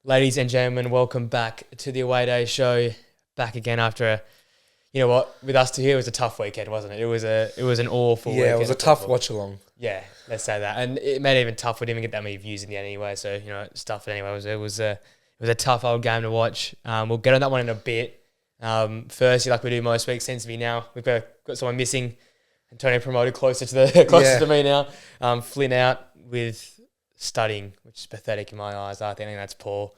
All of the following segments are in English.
Ladies and gentlemen, welcome back to the Away Day Show. Back again after you know what, with us two here, it was a tough weekend, wasn't it? It was an awful weekend. Yeah, it was a tough watch along. Yeah, let's say that. And it made it even tough. We didn't even get that many views in the end anyway, so, stuff it anyway. It was a tough old game to watch. We'll get on that one in a bit. Firstly, like we do most weeks, seems to be now, we've got someone missing. Antonio promoted closer to me now. Flynn out with studying, which is pathetic in my eyes. I think that's poor.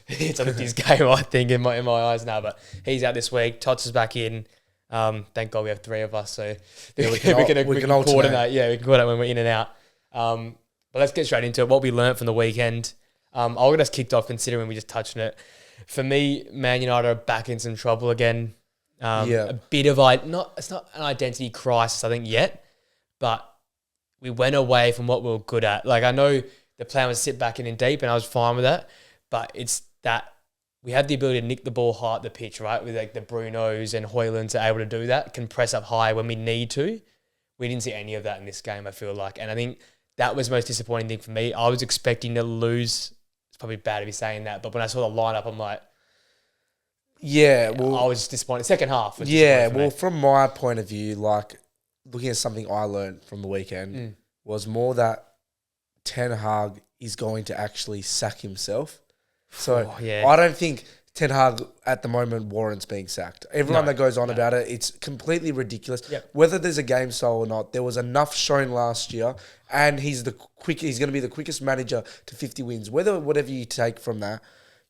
It's on his game, I think, in my eyes now. But he's out this week. Tots is back in. Thank God we have three of us, so yeah, we can coordinate. Yeah, we can coordinate when we're in and out. But let's get straight into it. What we learnt from the weekend. I'll get us kicked off considering we just touched on it. For me, Man United are back in some trouble again. A bit of it's not an identity crisis, I think, yet, but we went away from what we were good at. Like, I know the plan was to sit back in deep, and I was fine with that, but it's that we have the ability to nick the ball high up the pitch, right? With like the Brunos and Hoylands are able to do that, can press up high when we need to. We didn't see any of that in this game, I feel like. And I think that was the most disappointing thing for me. I was expecting to lose. It's probably bad to be saying that, but when I saw the lineup, I'm like, yeah, well, I was just disappointed. Second half was from my point of view, like looking at something I learned from the weekend was more that Ten Hag is going to actually sack himself. So I don't think Ten Hag at the moment warrants being sacked. Everyone that goes on about it, it's completely ridiculous. Yep. Whether there's a game style or not, there was enough shown last year, and he's going to be the quickest manager to 50 wins. Whatever you take from that,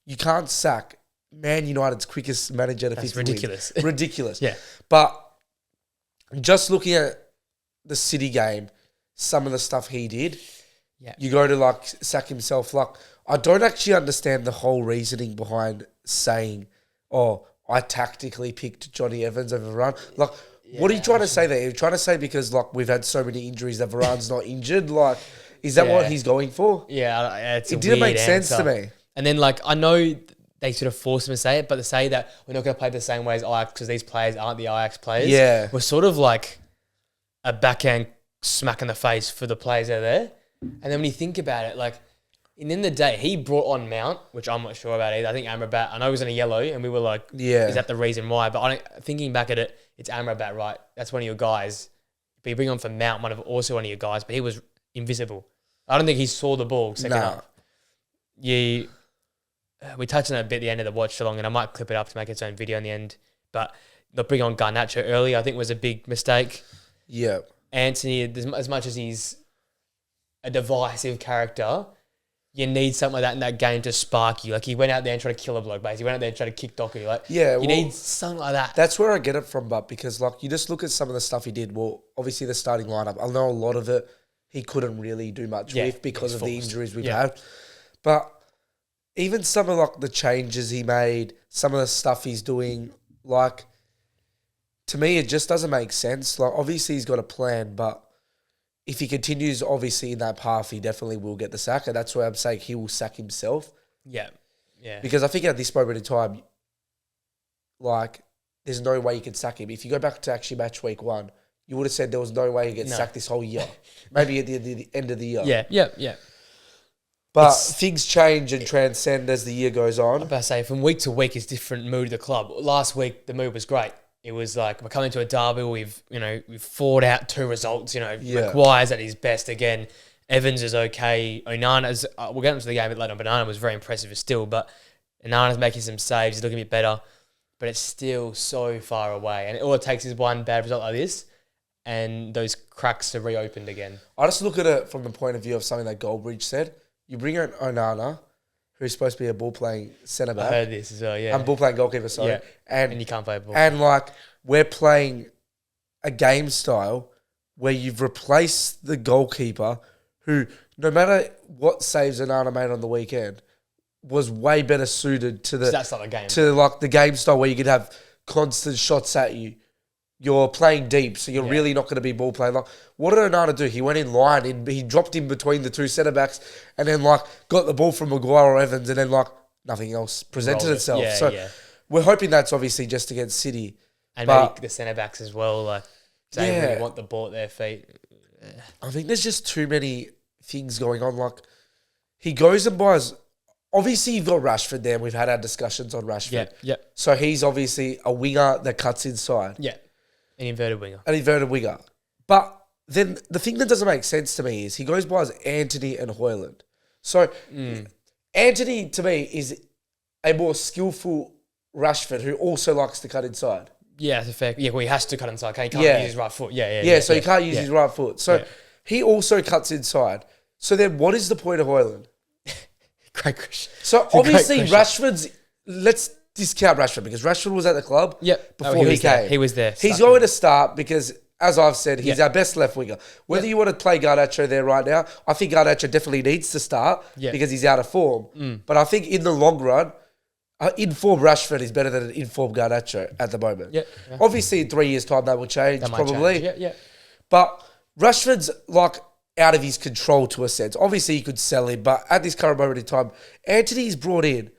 you can't sack Man United's quickest manager to 50 ridiculous. wins. Ridiculous. Yeah. But just looking at the City game, some of the stuff he did, you go to like sack himself. Like, I don't actually understand the whole reasoning behind saying, "Oh, I tactically picked Johnny Evans over Varane." Like, what are you trying to say there? Are you trying to say because like we've had so many injuries that Varane's not injured? Like, is that what he's going for? Yeah, it didn't make sense to me. And then like I know they sort of forced him to say it, but to say that we're not going to play the same way as Ajax because these players aren't the Ajax players, was sort of like a backhand smack in the face for the players that are there. And then when you think about it, like, in the end of the day, he brought on Mount, which I'm not sure about either. I think Amrabat, I know he was in a yellow, and we were like, is that the reason why? But thinking back at it, it's Amrabat, right? That's one of your guys. But you bring on for Mount, also one of your guys, but he was invisible. I don't think he saw the ball second up. We touched on it a bit at the end of the watch along, and I might clip it up to make its own video in the end. But not bring on Garnacho early, I think, was a big mistake. Yeah. Anthony, as much as he's a divisive character, you need something like that in that game to spark you. Like, he went out there and tried to kill a bloke, basically. He went out there and tried to kick Doku. Like, you need something like that. That's where I get it from, but because like you just look at some of the stuff he did. Well, obviously the starting lineup, I know a lot of it he couldn't really do much with because of the injuries we've had. But even some of like the changes he made, some of the stuff he's doing, like, to me it just doesn't make sense. Like, obviously he's got a plan, but if he continues, obviously, in that path, he definitely will get the sack. And that's why I'm saying he will sack himself. Yeah. Because I think at this moment in time, like, there's no way you can sack him. If you go back to actually match week 1, you would have said there was no way he gets sacked this whole year. Maybe at the end of the year. Yeah. But things change and transcend as the year goes on. I'm about to say, from week to week is different mood of the club. Last week, the mood was great. It was like, we're coming to a derby, we've fought out 2 results, Maguire's at his best again, Evans is okay, Onana's, we'll get into the game a bit later, but Onana was very impressive still, but Onana's making some saves, he's looking a bit better, but it's still so far away, and all it takes is one bad result like this, and those cracks are reopened again. I just look at it from the point of view of something that Goldbridge said. You bring out Onana, who's supposed to be a ball-playing centre-back. I heard this as well, yeah. I'm ball-playing goalkeeper, sorry. Yeah. And you can't play ball. And, like, we're playing a game style where you've replaced the goalkeeper who, no matter what saves Onana made on the weekend, was way better suited to that's not a game. To, like, the game style where you could have constant shots at you. You're playing deep, so you're really not going to be ball playing. Like, what did Onana do? He went in line, he dropped in between the 2 centre backs, and then like got the ball from Maguire or Evans, and then like nothing else presented itself. We're hoping that's obviously just against City, and maybe the centre backs as well. Like, they really want the ball at their feet. I think there's just too many things going on. Like, he goes and buys obviously you've got Rashford there. We've had our discussions on Rashford. Yeah. So he's obviously a winger that cuts inside. Yeah. An inverted winger. But then the thing that doesn't make sense to me is he goes by as Anthony and Højlund. So Anthony, to me, is a more skillful Rashford who also likes to cut inside. Yeah, that's a fair. Yeah, well, he has to cut inside. He can't use his right foot. So he can't use his right foot. So he also cuts inside. So then what is the point of Højlund? Great question. So obviously Rashford's... Let's discount Rashford because Rashford was at the club before he came. He was there. He's going to start because, as I've said, he's our best left winger. Whether you want to play Garnacho there right now, I think Garnacho definitely needs to start because he's out of form. But I think in the long run, in-form Rashford is better than an in-form Garnacho at the moment. Obviously, in 3 years' time, that will change, probably. But Rashford's like out of his control to a sense. Obviously, you could sell him, but at this current moment in time, Anthony's brought in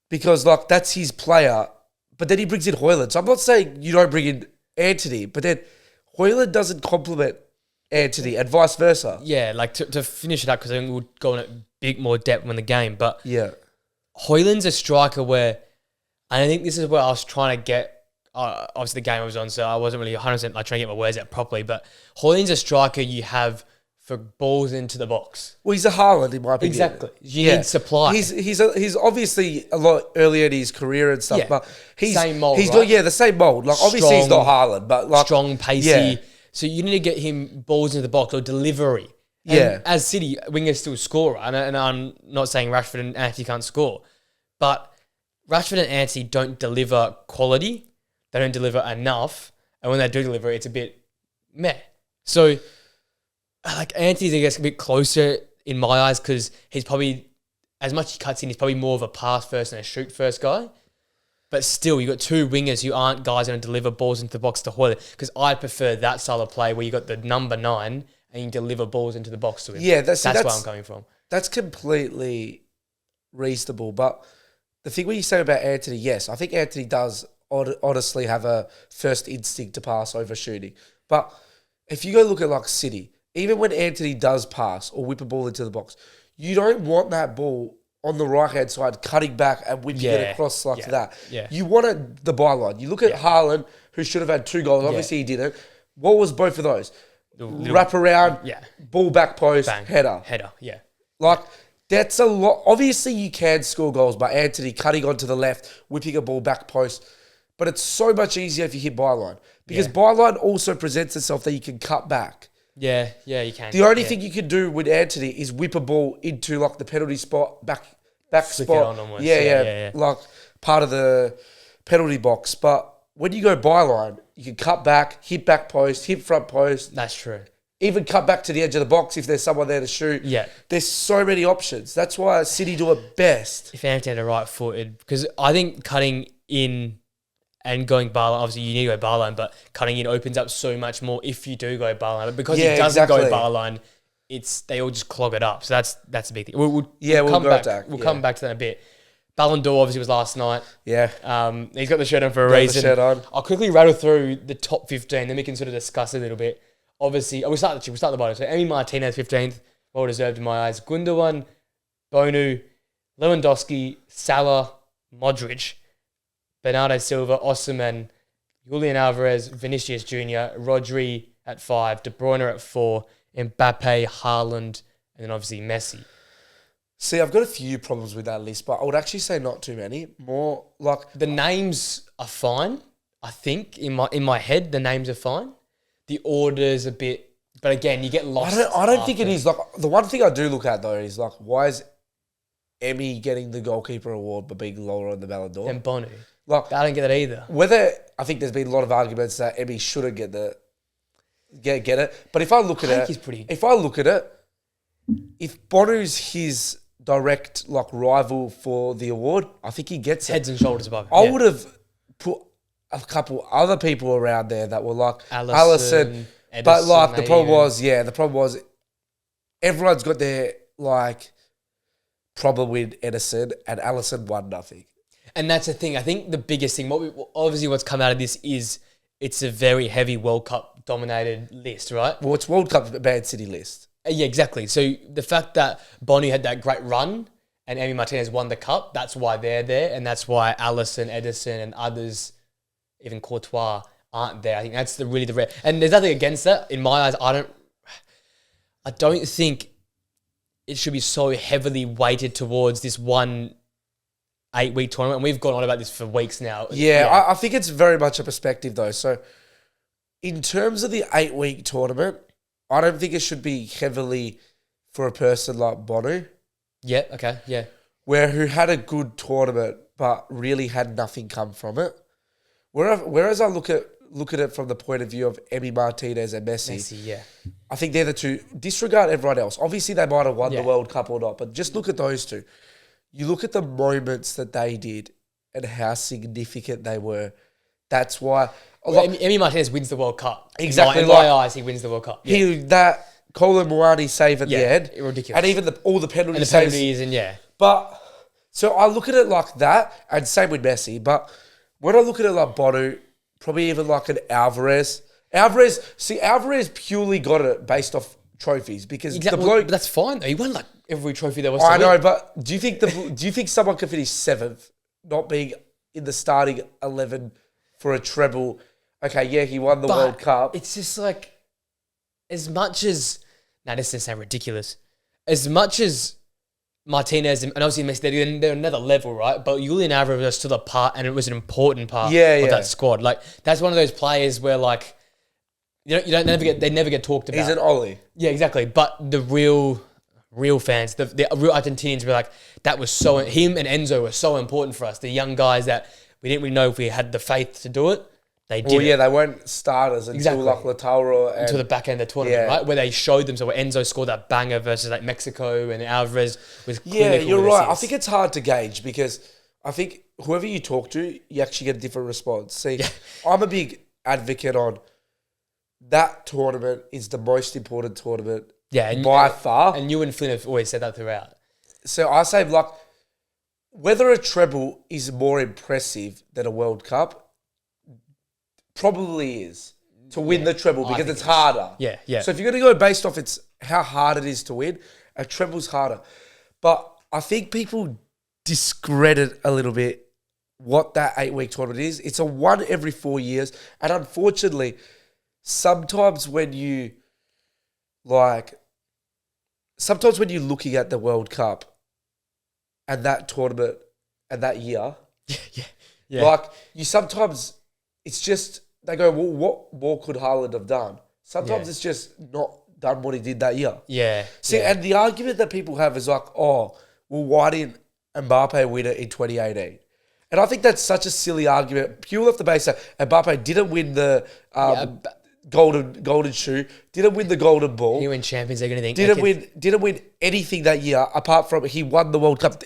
because like that's his player, but then he brings in Højlund. So I'm not saying you don't bring in Anthony, but then Højlund doesn't complement Anthony and vice versa. Yeah, like to finish it up, because I think we'll go in a bit more depth in the game, but Højlund's a striker where, and I think this is where I was trying to get, obviously the game I was on, so I wasn't really 100% like trying to get my words out properly, but Højlund's a striker you have for balls into the box. Well, he's a Haaland in my opinion. Exactly. You need supply. He's obviously a lot earlier in his career and stuff, but he's same mold, he's right? The same mold. Like obviously he's not Haaland, but like strong, pacey. So you need to get him balls into the box or delivery. And as City, wingers still score, and I'm not saying Rashford and Anthony can't score, but Rashford and Anthony don't deliver quality. They don't deliver enough, and when they do deliver, it's a bit meh. So, like Anthony's, I guess, a bit closer in my eyes because he's probably, as much as he cuts in, he's probably more of a pass first and a shoot first guy. But still, you've got two wingers who aren't guys going to deliver balls into the box to Højlund, because I prefer that style of play where you got the number 9 and you deliver balls into the box to him. Yeah, that's where I'm coming from. That's completely reasonable. But the thing when you say about Anthony, yes, I think Anthony does honestly have a first instinct to pass over shooting. But if you go look at like City, even when Anthony does pass or whip a ball into the box, you don't want that ball on the right-hand side cutting back and whipping it across like that. Yeah. You want it the byline. You look at Haaland, who should have had 2 goals. Obviously, he didn't. What was both of those? Wrap around, ball back post, bang, header. Like, that's a lot. Obviously, you can score goals by Anthony cutting onto the left, whipping a ball back post. But it's so much easier if you hit byline. Because byline also presents itself that you can cut back. Yeah, you can. The only thing you can do with Anthony is whip a ball into like the penalty spot, back flick spot. It on almost. Yeah, like part of the penalty box. But when you go byline, you can cut back, hit back post, hit front post. That's true. Even cut back to the edge of the box if there's someone there to shoot. Yeah. There's so many options. That's why City do it best. If Anthony had a right footed, because I think cutting in and going Ballon, obviously you need to go Ballon, but cutting in opens up so much more if you do go Ballon. But because he doesn't go Ballon, they all just clog it up. So that's a big thing. We'll come back. We'll come back to that in a bit. Ballon d'Or obviously was last night. Yeah. He's got the shirt on for a reason. The shirt on. I'll quickly rattle through the top 15, then we can sort of discuss it a little bit. Obviously, we'll start the bottom. So Emi Martinez, 15th, well deserved in my eyes. Gundogan, Bonu, Lewandowski, Salah, Modric, Bernardo Silva, Osimhen, Julian Alvarez, Vinicius Jr., Rodri at 5, De Bruyne at 4, Mbappe, Haaland, and then obviously Messi. See, I've got a few problems with that list, but I would actually say not too many. More like the names are fine. I think in my head, the names are fine. The order's a bit, but again, you get lost. I don't think it is. Like the one thing I do look at though is like, why is Emi getting the goalkeeper award but being lower on the Ballon d'Or? And Bonu. Like, I don't get that either. Whether I think there's been a lot of arguments that Emi shouldn't get it, but if I look at it, if Bonu's his direct like rival for the award, I think he gets heads and shoulders above. I would have put a couple other people around there that were like Alisson, but like the problem was everyone's got their like problem with Ederson, and Alisson won nothing. And that's the thing. I think the biggest thing, what's come out of this is it's a very heavy World Cup dominated list, right? Well, it's World Cup Man City list. Yeah, exactly. So the fact that Bonu had that great run and Emi Martinez won the cup. That's why they're there, and that's why Alisson, Edison, and others, even Courtois, aren't there. I think that's the rare. And there's nothing against that. In my eyes, I don't think it should be so heavily weighted towards this one 8-week tournament. And we've gone on about this for weeks now. Yeah. I think it's very much a perspective though. So in terms of the 8-week tournament, I don't think it should be heavily for a person like Bonu. Yeah, okay, yeah. Who had a good tournament but really had nothing come from it. Whereas I look at it from the point of view of Emi Martinez and Messi. Yeah. I think they're the two. Disregard everyone else. Obviously, they might have won the World Cup or not, but just look at those two. You look at the moments that they did and how significant they were. That's why... Emi Martinez wins the World Cup. Exactly. In my eyes, he wins the World Cup. Yeah. That Kolo Muani save at the end. Ridiculous. And even all the penalty saves. And the penalties and yeah. But, so I look at it like that, and same with Messi, but when I look at it like Bonu, probably even like an Alvarez. Alvarez purely got it based off trophies because the bloke... But that's fine though. He won like every trophy there was to win. I know, but do you think someone can finish 7th not being in the starting 11 for a treble? Okay, yeah, he won the World Cup. It's just like, as much as... Now, this is sound ridiculous. As much as Martinez and obviously Messi, they're another level, right? But Julian Alvarez was still a part, and it was an important part of that squad. Like, that's one of those players where, like, they never get talked about. He's an Ollie. Yeah, exactly. But the real fans, the real Argentinians were like, that was so... Him and Enzo were so important for us. The young guys that we didn't really know if we had the faith to do it. They did. Well, yeah, they weren't starters until like Lautaro until the back end of the tournament, right? Where they showed them. So where Enzo scored that banger versus like Mexico and Alvarez was clinical. Yeah, you're right. I think it's hard to gauge because I think whoever you talk to, you actually get a different response. See, I'm a big advocate on that tournament is the most important tournament by far. And you and Flynn have always said that throughout. So I say, like, whether a treble is more impressive than a World Cup, probably is to win the treble because it's harder. Yeah, yeah. So if you're going to go based off how hard it is to win, a treble's harder. But I think people discredit a little bit what that 8-week tournament is. It's a one every 4 years. And unfortunately, sometimes when you're looking at the World Cup and that tournament and that year, like you sometimes, it's just, they go, well, what more could Haaland have done? Sometimes it's just not done what he did that year. Yeah. See, and the argument that people have is like, oh, well, why didn't Mbappe win it in 2018? And I think that's such a silly argument. Pure off the base that Mbappe didn't win the golden shoe, didn't win the golden ball. He win Champions League or anything. Didn't win anything that year apart from he won the World Cup.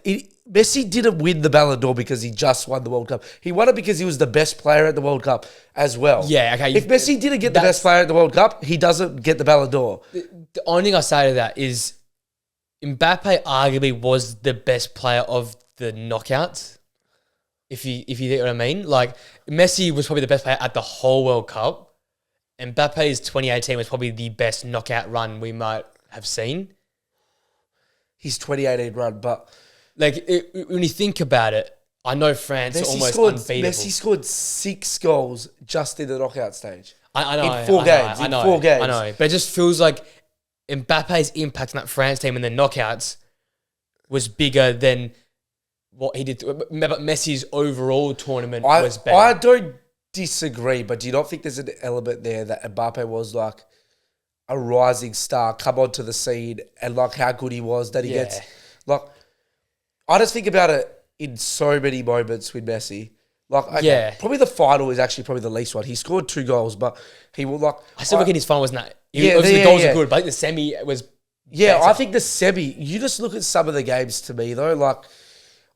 Messi didn't win the Ballon d'Or because he just won the World Cup. He won it because he was the best player at the World Cup as well. Yeah, okay. If Messi didn't get the best player at the World Cup, he doesn't get the Ballon d'Or. The only thing I say to that is Mbappe arguably was the best player of the knockouts. If you get what I mean. Like, Messi was probably the best player at the whole World Cup. Mbappe's 2018 was probably the best knockout run we might have seen. His 2018 run, but... Like, when you think about it, I know France are almost unbeatable. Messi scored 6 goals just in the knockout stage. I know. In 4 games. In 4 games. I know. But it just feels like Mbappe's impact on that France team in the knockouts was bigger than what he did. But Messi's overall tournament was better. I don't disagree, but do you not think there's an element there that Mbappe was like a rising star, come onto the scene, and like how good he was that he gets... Like, I just think about it in so many moments with Messi. Like, probably the final is actually probably the least one. He scored 2 goals, but he will like... I still think his final wasn't that... the goals are good, but I think the semi was... Yeah, better. I think the semi... You just look at some of the games to me, though, like...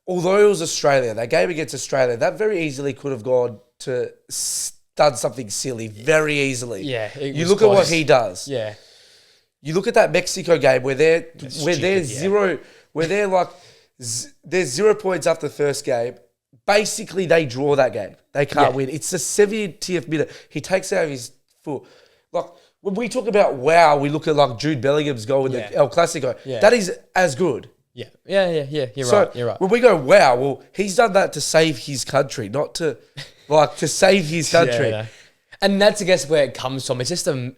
Although it was Australia, that game against Australia, that very easily could have gone to... done something silly, very easily. Yeah, you look at what he does. Yeah. You look at that Mexico game where there's 0 points after the first game. Basically, they draw that game. They can't win. It's the 70th minute. He takes out his foot. Like, when we talk about we look at like Jude Bellingham's goal in the El Clasico. Yeah. That is as good. Yeah. You're So right. You're right. when we go, wow, well, he's done that to save his country, not to to save his country. Yeah, and that's, I guess, where it comes from. It's just and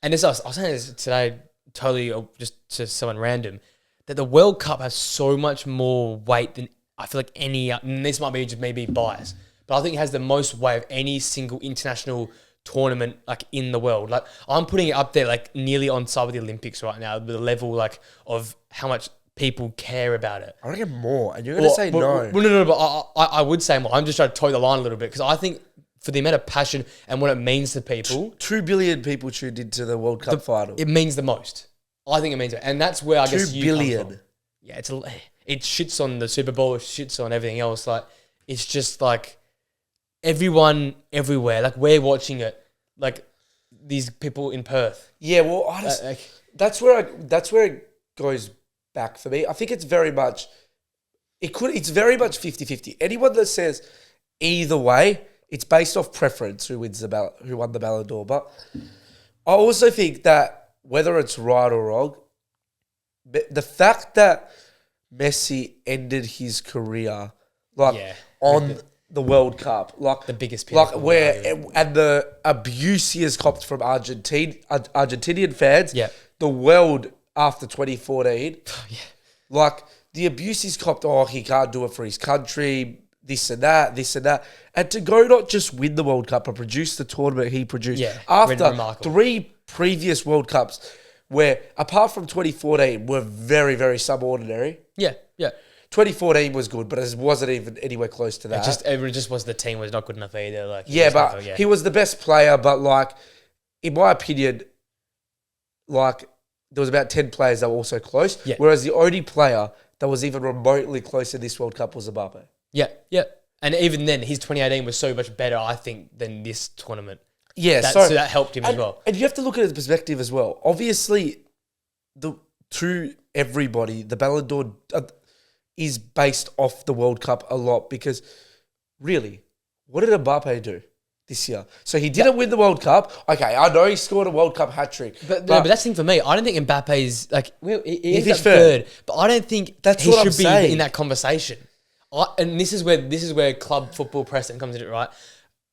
this I was saying this today, totally just to someone random, that the World Cup has so much more weight than I feel like any. And this might be just maybe biased, but I think it has the most weight of any single international tournament like in the world. Like I'm putting it up there, like nearly on side with the Olympics right now, with the level like of how much people care about it. I reckon more, and you're going to say no. Well, no, but I would say more. I'm just trying to toe the line a little bit because I think for the amount of passion and what it means to people. 2 billion people tuned into the World Cup final. It means the most. I think it means it. And that's where I guess 2 you billion. come from. Yeah, it shits on the Super Bowl, it shits on everything else. Like, it's just like everyone, everywhere. Like, we're watching it. Like, these people in Perth. Yeah, well, that's where it goes back for me. I think it's very much 50-50. Anyone that says either way, it's based off preference who won the Ballon d'Or. But I also think that whether it's right or wrong, the fact that Messi ended his career on the World Cup, like the biggest pinnacle, and the abuse he has copped from Argentinian fans, the world after 2014, like the abuse he's copped. Oh, he can't do it for his country. This and that, and to go not just win the World Cup, but produce the tournament he produced after 3 previous World Cups, where apart from 2014 were very, very subordinary. Yeah. 2014 was good, but it wasn't even anywhere close to that. It just was the team was not good enough either. Like he was the best player, but like in my opinion, like there was about 10 players that were also close. Yeah. Whereas the only player that was even remotely close to this World Cup was Mbappe. Yeah. And even then, his 2018 was so much better, I think, than this tournament. Yeah, so that helped him as well. And you have to look at his perspective as well. Obviously, to everybody, the Ballon d'Or is based off the World Cup a lot because, really, what did Mbappe do this year? So he didn't win the World Cup. Okay, I know he scored a World Cup hat-trick. But that's the thing for me. I don't think Mbappe's, like, well, he is third, but I don't think he should be in that conversation. And this is where club football precedent comes into it, right?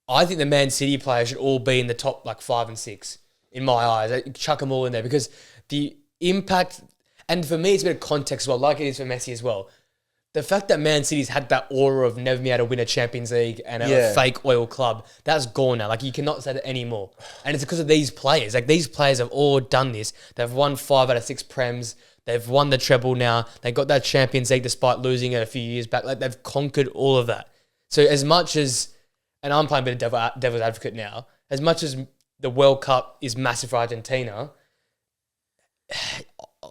I think the Man City players should all be in the top like 5 and 6 in my eyes. I chuck them all in there because the impact, and for me, it's a bit of context as well, like it is for Messi as well. The fact that Man City's had that aura of never being able to win a Champions League and a fake oil club, that's gone now. Like, you cannot say that anymore. And it's because of these players. Like, these players have all done this. They've won 5 out of 6 Prems. They've won the treble now. They got that Champions League despite losing it a few years back. Like, they've conquered all of that. So as much as, and I'm playing a bit of devil's advocate now, as much as the World Cup is massive for Argentina,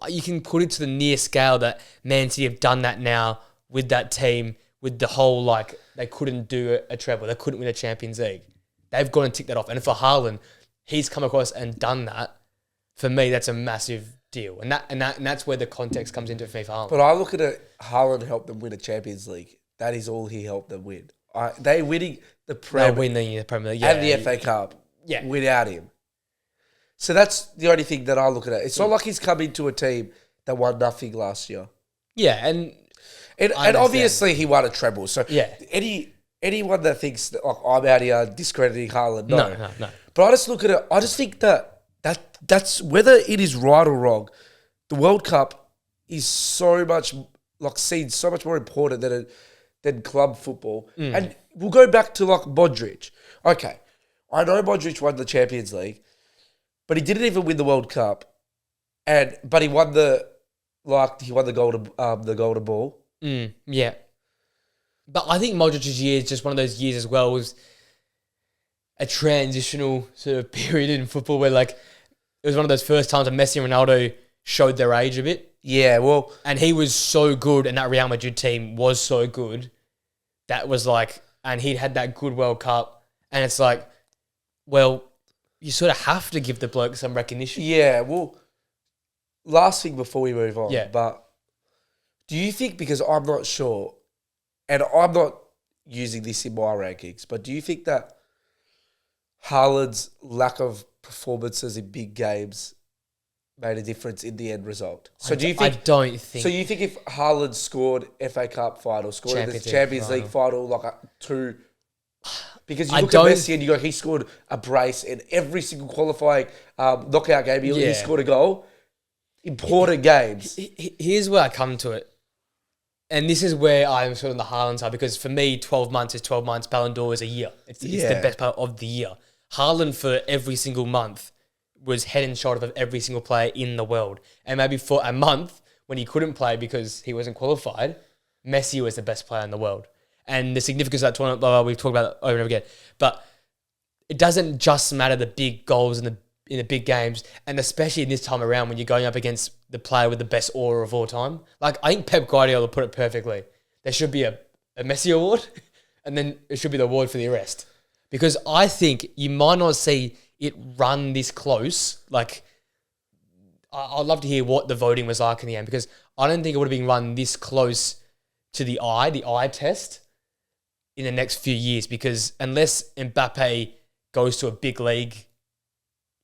you can put it to the near scale that Man City have done that now with that team, with the whole, like, they couldn't do a treble. They couldn't win a Champions League. They've gone and ticked that off. And for Haaland, he's come across and done that. For me, that's a massive deal. And that's where the context comes into it for me for Haaland. But I look at it, Haaland helped them win a Champions League. That is all he helped them win. They winning the Premier League and the FA Cup without him. So that's the only thing that I look at it. It's not like he's come into a team that won nothing last year. Yeah, and obviously he won a treble. So anyone that thinks that, like, I'm out here discrediting Haaland, no. But I just look at it. I just think that's whether it is right or wrong. The World Cup is so much seen so much more important than club football. And we'll go back to like Modric. Okay, I know Modric won the Champions League, but he didn't even win the World Cup. But he won the golden ball. Yeah. But I think Modric's year is just one of those years as well. It was a transitional sort of period in football where, like, it was one of those first times when Messi and Ronaldo showed their age a bit. Yeah, well... And he was so good, and that Real Madrid team was so good. That was like... And he'd had that good World Cup. And it's like, well, you sort of have to give the bloke some recognition. Yeah, well... Last thing before we move on. Yeah. But do you think, because I'm not sure, and I'm not using this in my rankings, but do you think that Haaland's lack of performances in big games made a difference in the end result. So do you think? I don't think. So you think if Haaland scored FA Cup final, scored in the Champions League final, like two, because you look at Messi and you go, he scored a brace in every single qualifying knockout game. He scored a goal. Important games. Here's where I come to it. And this is where I'm sort of on the Haaland side, because for me, 12 months is 12 months. Ballon d'Or is a year. It's the best part of the year. Haaland for every single month was head and shoulders of every single player in the world. And maybe for a month, when he couldn't play because he wasn't qualified, Messi was the best player in the world. And the significance of that tournament, blah, blah, we've talked about it over and over again. But it doesn't just matter the big goals in the big games, and especially in this time around when you're going up against the player with the best aura of all time. Like, I think Pep Guardiola put it perfectly. There should be a Messi award, and then it should be the award for the rest. Because I think you might not see it run this close. Like, I'd love to hear what the voting was like in the end, because I don't think it would have been run this close to the eye test in the next few years, because unless Mbappe goes to a big league,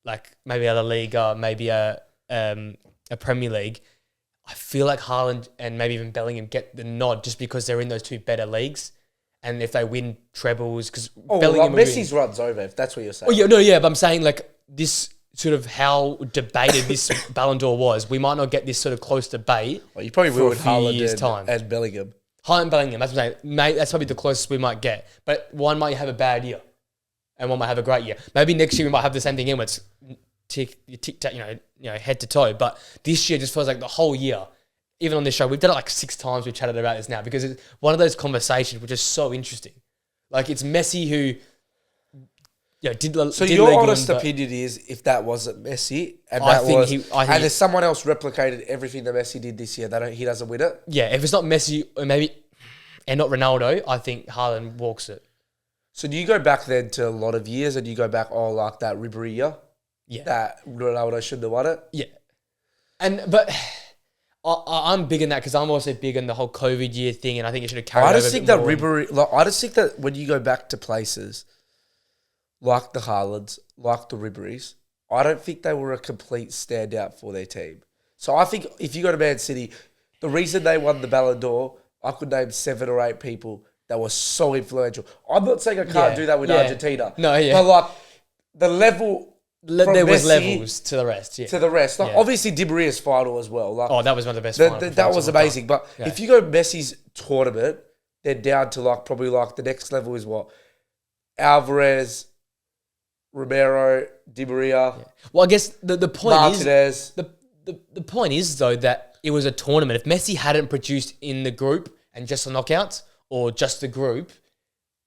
like maybe a La Liga, maybe a Premier League, I feel like Haaland and maybe even Bellingham get the nod just because they're in those two better leagues. And if they win trebles, because Bellingham... Messi's runs over, if that's what you're saying. But I'm saying like this sort of how debated this Ballon d'Or was, we might not get this sort of close debate. Well, you probably will with Haaland and Bellingham. Haaland and Bellingham, that's what I'm saying. Mate, that's probably the closest we might get. But one might have a bad year, and one might have a great year. Maybe next year we might have the same thing in where it's tick-tack, head to toe. But this year just feels like the whole year, even on this show, we've done it like 6 times, we've chatted about this now, because it's one of those conversations which is so interesting. Like, it's Messi who... your honest opinion is, if that wasn't Messi, and if someone else replicated everything that Messi did this year, he doesn't win it? Yeah, if it's not Messi, and not Ronaldo, I think Haaland walks it. So do you go back then to a lot of years, and you go back, like that Ribéry year? Yeah. That Ronaldo shouldn't have won it? Yeah. But I'm big in that, because I'm also big in the whole COVID year thing, and I think it should have carried over. I just think that when you go back to places like the Haalands, like the Ribéry's, I don't think they were a complete standout for their team. So I think if you go to Man City, the reason they won the Ballon d'Or, I could name 7 or 8 people that were so influential. I'm not saying I can't do that with Argentina. No, yeah. But like the level... there was levels to the rest, To the rest. Like, obviously, Di Maria's final as well. Like, that was one of the best finals. That was amazing. But if you go Messi's tournament, then down to probably the next level is what? Alvarez, Romero, Di Maria. Yeah. Well, I guess the point Martinez. is... The point is, though, that it was a tournament. If Messi hadn't produced in the group and just the knockouts, or just the group,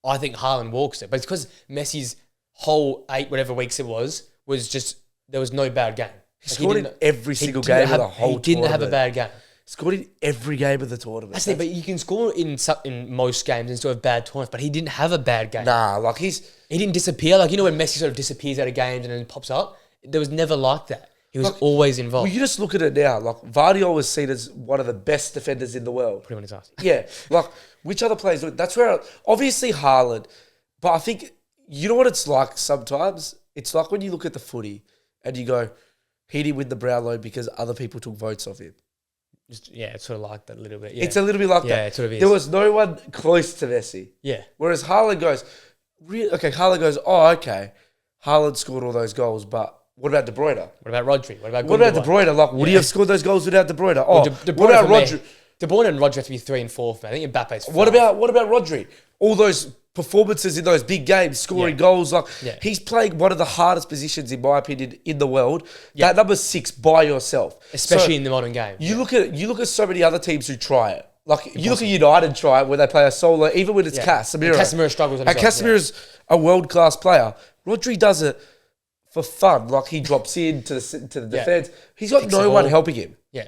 I think Haaland walks it. But it's because Messi's whole 8 whatever weeks it was just, there was no bad game. He scored in every single game of the whole tournament. He didn't have a bad game. Scored in every game of the tournament. That's it, but you can score in most games and still have bad tournaments, but he didn't have a bad game. Nah, he didn't disappear. Like, when Messi sort of disappears out of games and then pops up? There was never like that. He was always involved. Well, you just look at it now. Vardy was seen as one of the best defenders in the world. Put him on his ass. Yeah. Which other players do it? That's where, obviously Haaland, but I think, you know what it's like sometimes? It's like when you look at the footy and you go, he didn't win the Brownlow because other people took votes off him. It's sort of like that a little bit. Yeah. It's a little bit like that. Yeah, it sort of is. There was no one close to Messi. Yeah. Whereas Haaland goes, oh, okay. Haaland scored all those goals, but what about De Bruyne? What about Rodri? What about De Bruyne? Would he have scored those goals without De Bruyne? Oh, what about Rodri? De Bruyne and Rodri have to be 3 and 4 for me. I think Mbappe's 4. What about Rodri? All those performances in those big games, scoring goals. He's playing one of the hardest positions, in my opinion, in the world. Yeah. That number 6 by yourself. Especially in the modern game. You look at so many other teams who try it. You look at United try it, where they play a solo, even when it's Casemiro. Casemiro struggles on his own. Casemiro's a world-class player. Rodri does it for fun. He drops in to the defense. He's got no one helping him. Yeah.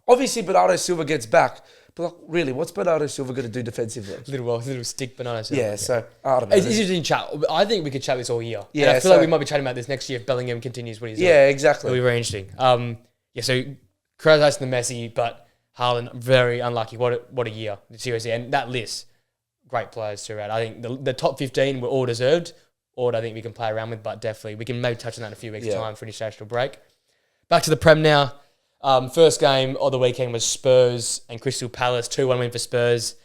Obviously, Bernardo Silva gets back. But really, what's Bernardo Silva going to do defensively? Little stick Bernardo Silva. Yeah, so I don't know. It's interesting chat. I think we could chat this all year. Yeah, and I feel like we might be chatting about this next year if Bellingham continues what he's doing. Yeah, exactly. It'll be very interesting. So congratulations to Messi, but Haaland, very unlucky. What a year, seriously. And that list, great players throughout. I think the top 15 were all deserved. Or I think we can play around with, but definitely we can maybe touch on that in a few weeks' time for an international break. Back to the Prem now. First game of the weekend was Spurs and Crystal Palace. 2-1 win for Spurs.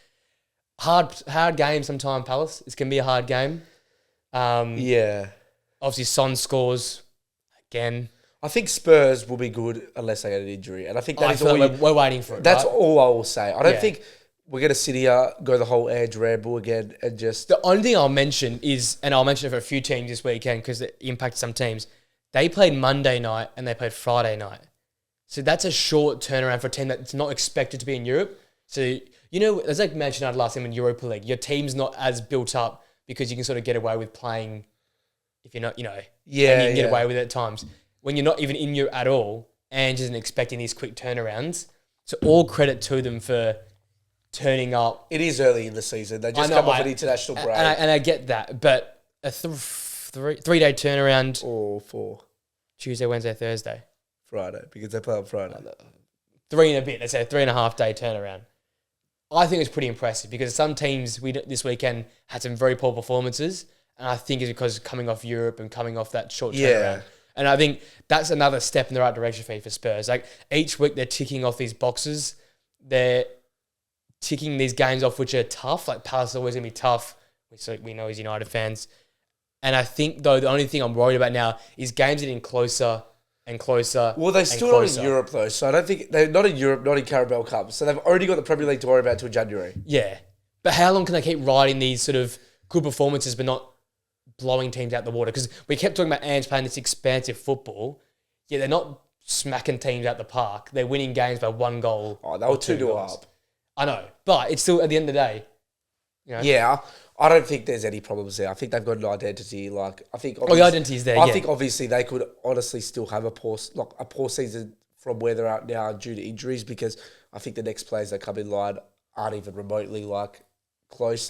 Hard game sometime, Palace. It's going to be a hard game. Yeah. Obviously, Son scores again. I think Spurs will be good unless they get an injury. And I think that is all we're waiting for it. That's right? all I will say. I don't think we're going to sit here, go the whole Ange ramble again and just... The only thing I'll mention is, and I'll mention it for a few teams this weekend because it impacted some teams, they played Monday night and they played Friday night. So that's a short turnaround for a team that's not expected to be in Europe. So, it's like Manchester United last time in Europa League. Your team's not as built up because you can sort of get away with playing if you're not, and you can get away with it at times. When you're not even in Europe at all, Ange isn't expecting these quick turnarounds. So all credit to them for turning up. It is early in the season. They just come off an international break. And I get that. But a 3-day turnaround. Or 4. Tuesday, Wednesday, Thursday. Friday, because they play on Friday. 3 and a bit. Let's say a 3.5 day turnaround. I think it's pretty impressive because some teams this weekend had some very poor performances. And I think it's because coming off Europe and coming off that short turnaround. And I think that's another step in the right direction for Spurs. Like each week they're ticking off these boxes. They're ticking these games off which are tough. Like Palace is always going to be tough. We know as United fans. And I think, though, the only thing I'm worried about now is games getting closer and closer. Well, they're still not in Europe, though. So I don't think... They're not in Europe, not in Carabao Cup. So they've already got the Premier League to worry about until January. Yeah. But how long can they keep riding these sort of good performances but not blowing teams out the water? Because we kept talking about Ange playing this expansive football. Yeah, they're not smacking teams out the park. They're winning games by 1 goal. Oh, they were 2-2 up. I know. But it's still, at the end of the day... Yeah. I don't think there's any problems there. I think they've got an identity. I think the identity's there. I think obviously they could honestly still have a poor season from where they're at now due to injuries because I think the next players that come in line aren't even remotely close.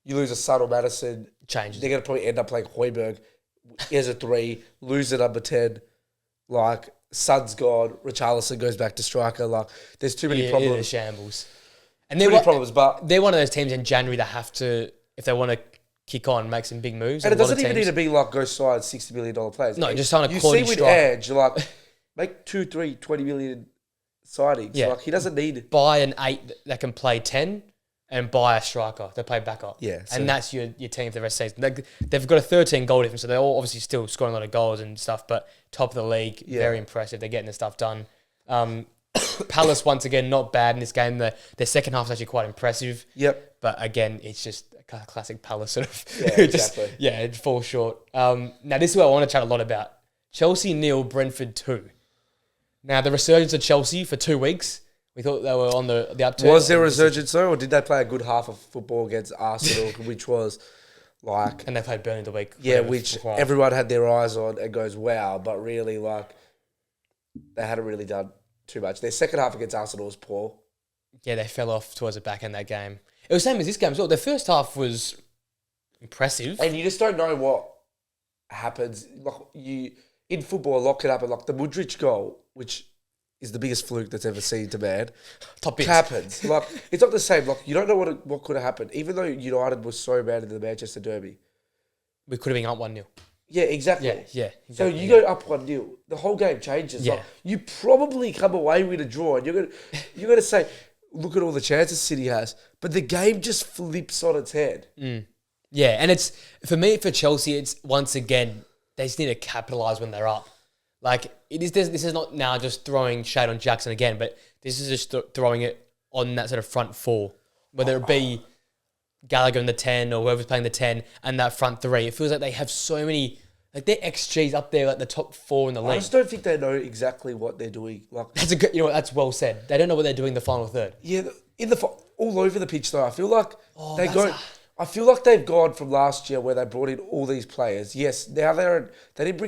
You lose a Son or Madison, changes. They're going to probably end up playing Højbjerg as a 3, lose a number 10. Son's gone, Richarlison goes back to striker. There's too many problems. It is shambles. And too many problems, but they're one of those teams in January that have to, if they want to kick on, make some big moves. And it doesn't even need to be go sign $60 million players. No, just sign a quality striker. You see with Ange, make 2, 3, 20 million signings. Yeah. He doesn't need... Buy an 8 that can play 10 and buy a striker that play backup. Yeah. And that's your team for the rest of the season. They've got a 13 goal difference, so they're all obviously still scoring a lot of goals and stuff, but top of the league, very impressive. They're getting the stuff done. Palace, once again, not bad in this game. Their second half is actually quite impressive. Yep. But again, it's just a classic Palace sort of... Yeah, exactly. It falls short. Now, this is what I want to chat a lot about. Chelsea 0, Brentford 2. Now, the resurgence of Chelsea for 2 weeks. We thought they were on the upturn. Was there a resurgence, though, or did they play a good half of football against Arsenal, which was And they played Burnley the week. Yeah, which everyone had their eyes on and goes, wow, but really, they hadn't really done too much. Their second half against Arsenal was poor. Yeah, they fell off towards the back end of that game. It was the same as this game as well. The first half was impressive. And you just don't know what happens. In football, a lot can happen. The Mudryk goal, which is the biggest fluke that's ever seen to man. Top bits. Happens. It's not the same. You don't know what could have happened. Even though United was so bad in the Manchester derby. We could have been up 1-0. Yeah, exactly. Yeah. Exactly. So you go up 1-0, the whole game changes. Yeah. You probably come away with a draw, and you're gonna say, look at all the chances City has, but the game just flips on its head. Yeah, and it's for Chelsea. It's once again they just need to capitalise when they're up. This is not now just throwing shade on Jackson again, but this is just throwing it on that sort of front 4, whether it be Gallagher in the 10 or whoever's playing the 10 and that front 3. It feels like they have so many, their XG's up there, the top 4 in the league. I just don't think they know exactly what they're doing. That's that's well said. They don't know what they're doing in the final third. Yeah, all over the pitch though. I feel like I feel like they've gone from last year where they brought in all these players. Yes, now they didn't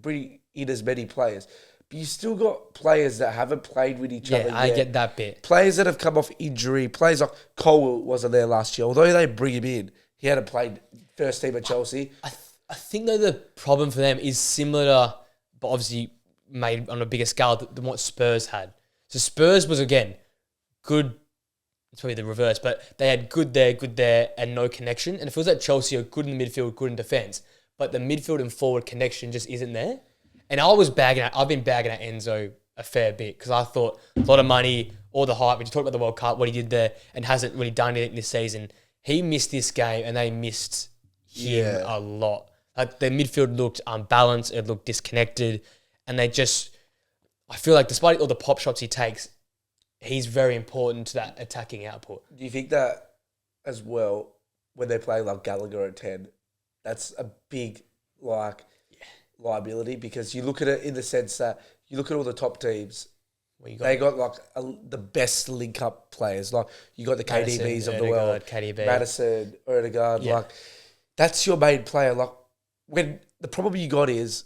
bring in as many players. But you still got players that haven't played with each other yet. Yeah, I get that bit. Players that have come off injury. Players like Cole wasn't there last year. Although they bring him in, he hadn't played first team at Chelsea. I think, though, the problem for them is similar to, but obviously made on a bigger scale than what Spurs had. So Spurs was, again, good. It's probably the reverse, but they had good there, and no connection. And it feels like Chelsea are good in the midfield, good in defence, but the midfield and forward connection just isn't there. And I've been bagging at Enzo a fair bit because I thought a lot of money, all the hype. We just talked about the World Cup, what he did there, and hasn't really done anything this season. He missed this game, and they missed him a lot. Like their midfield looked unbalanced, it looked disconnected, and I feel like despite all the pop shots he takes, he's very important to that attacking output. Do you think that as well when they play like Gallagher at 10, that's a big liability because you look at it in the sense that you look at all the top teams, they got like the best link up players. Like you got the KDBs of the world, KDB. Madison, Odegaard. Like that's your main player. Like when the problem you got is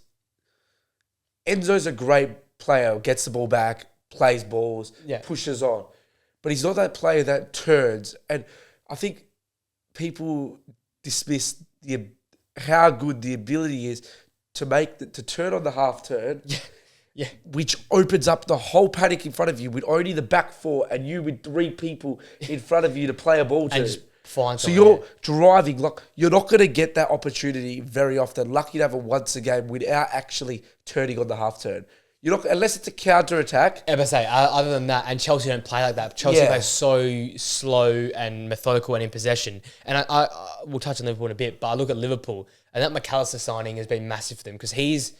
Enzo's a great player, gets the ball back, plays balls, pushes on, but he's not that player that turns. And I think people dismiss how good the ability is to turn on the half turn, which opens up the whole paddock in front of you with only the back four and you with 3 people in front of you to play a ball to. And just find so you're driving, like you're not going to get that opportunity very often. Lucky to have it once a game without actually turning on the half turn. You're not, unless it's a counter attack. Ever say other than that, and Chelsea don't play like that. Chelsea play so slow and methodical and in possession. And I we'll touch on Liverpool in a bit, but I look at Liverpool and that McAllister signing has been massive for them because he's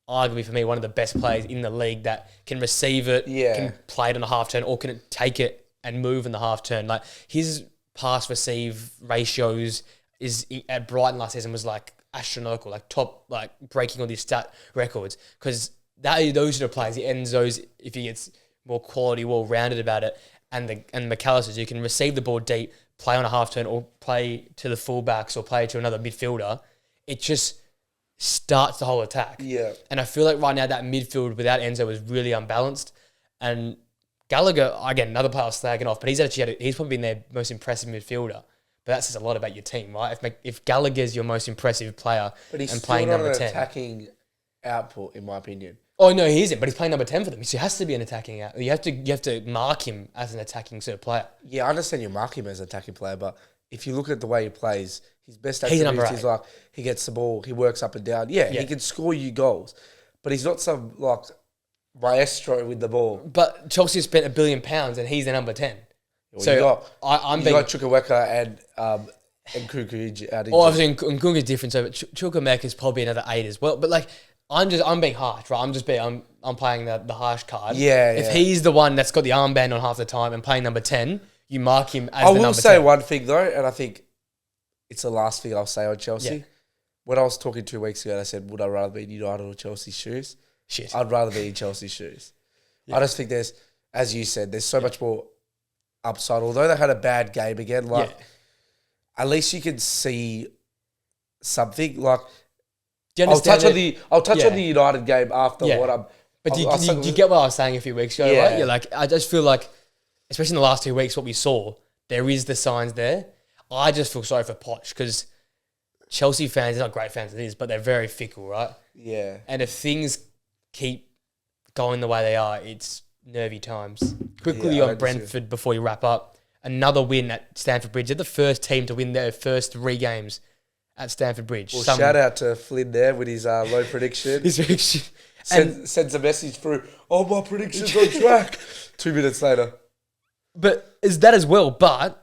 arguably for me one of the best players in the league that can receive it, can play it on a half turn, or can take it and move in the half turn. Like his pass receive ratios is at Brighton last season was like astronomical, like top, like breaking all these stat records because. Those are the players, the Enzos, if he gets more quality, well-rounded about it, and McAllisters, you can receive the ball deep, play on a half-turn, or play to the fullbacks, or play to another midfielder. It just starts the whole attack. Yeah. And I feel like right now that midfield without Enzo is really unbalanced. And Gallagher, again, another player I was slagging off, but he's probably been their most impressive midfielder. But that says a lot about your team, right? If Gallagher's your most impressive player and playing number 10. But he's still not an attacking output, in my opinion. Oh no, he isn't, but he's playing number 10 for them. So he has to be an attacking out. You have to mark him as an attacking sort of player. Yeah, I understand you mark him as an attacking player, but if you look at the way he plays, his best attributes is like he gets the ball, he works up and down. Yeah, he can score you goals, but he's not some like maestro with the ball. But Chelsea spent £1 billion and he's the number 10. Well, so you got Chukwuemeka and Kuku out. Obviously, Nkunku's different, so Chukwuemeka is probably another 8 as well. But like. I'm being harsh, right? I'm playing the harsh card. Yeah. If he's the one that's got the armband on half the time and playing number 10, you mark him as the number 10. I will say one thing though, and I think it's the last thing I'll say on Chelsea. Yeah. When I was talking 2 weeks ago, I said, would I rather be in United or Chelsea's shoes? Shit. I'd rather be in Chelsea's shoes. Yeah. I just think there's, as you said, there's so much more upside. Although they had a bad game again, at least you can see something like. I'll touch on the United game after what I'm. But do you get what I was saying a few weeks ago? Yeah. Right? You're like, I just feel like, especially in the last 2 weeks, what we saw, there is the signs there. I just feel sorry for Poch because Chelsea fans, they're not great fans it is, but they're very fickle, right? Yeah. And if things keep going the way they are, it's nervy times. Quickly on Brentford before you wrap up. Another win at Stamford Bridge. They're the first team to win their first 3 games at Stamford Bridge. Well, shout out to Flynn there with his low prediction. His prediction. Sends a message through, my prediction's on track. 2 minutes later. But is that as well, but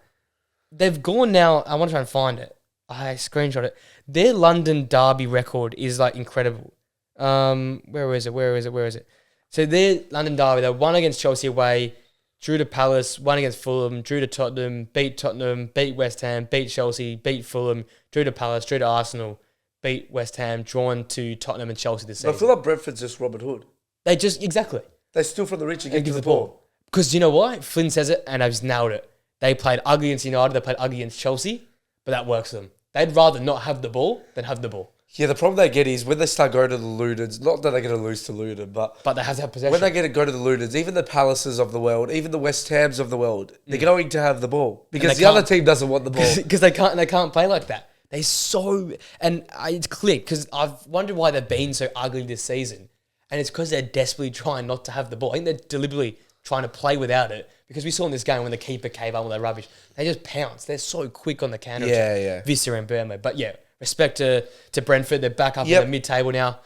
they've gone now, I want to try and find it. I screenshot it. Their London derby record is like incredible. Where is it? So their London derby, they won against Chelsea away, drew to Palace, won against Fulham, drew to Tottenham, beat West Ham, beat Chelsea, beat Fulham, drew to Palace, drew to Arsenal, beat West Ham, drawn to Tottenham and Chelsea this season. I feel like Brentford's just Robin Hood. Exactly. They steal from the rich and give the poor. Because you know why? Flynn says it and I've nailed it. They played ugly against United, they played ugly against Chelsea, but that works for them. They'd rather not have the ball than have the ball. Yeah, the problem they get is when they start going to the Ludens, not that they're going to lose to Luton, but they have to have possession. When they get to go to the Ludens, even the Palaces of the world, even the West Hams of the world, they're going to have the ball because the other team doesn't want the ball. Because they can't play like that. It's clear because I've wondered why they've been so ugly this season. And it's because they're desperately trying not to have the ball. I think they're deliberately trying to play without it because we saw in this game when the keeper came up with their rubbish, they just pounce. They're so quick on the counter. Yeah. Vista and Burnley. But yeah, respect to Brentford. They're back up in the mid-table now.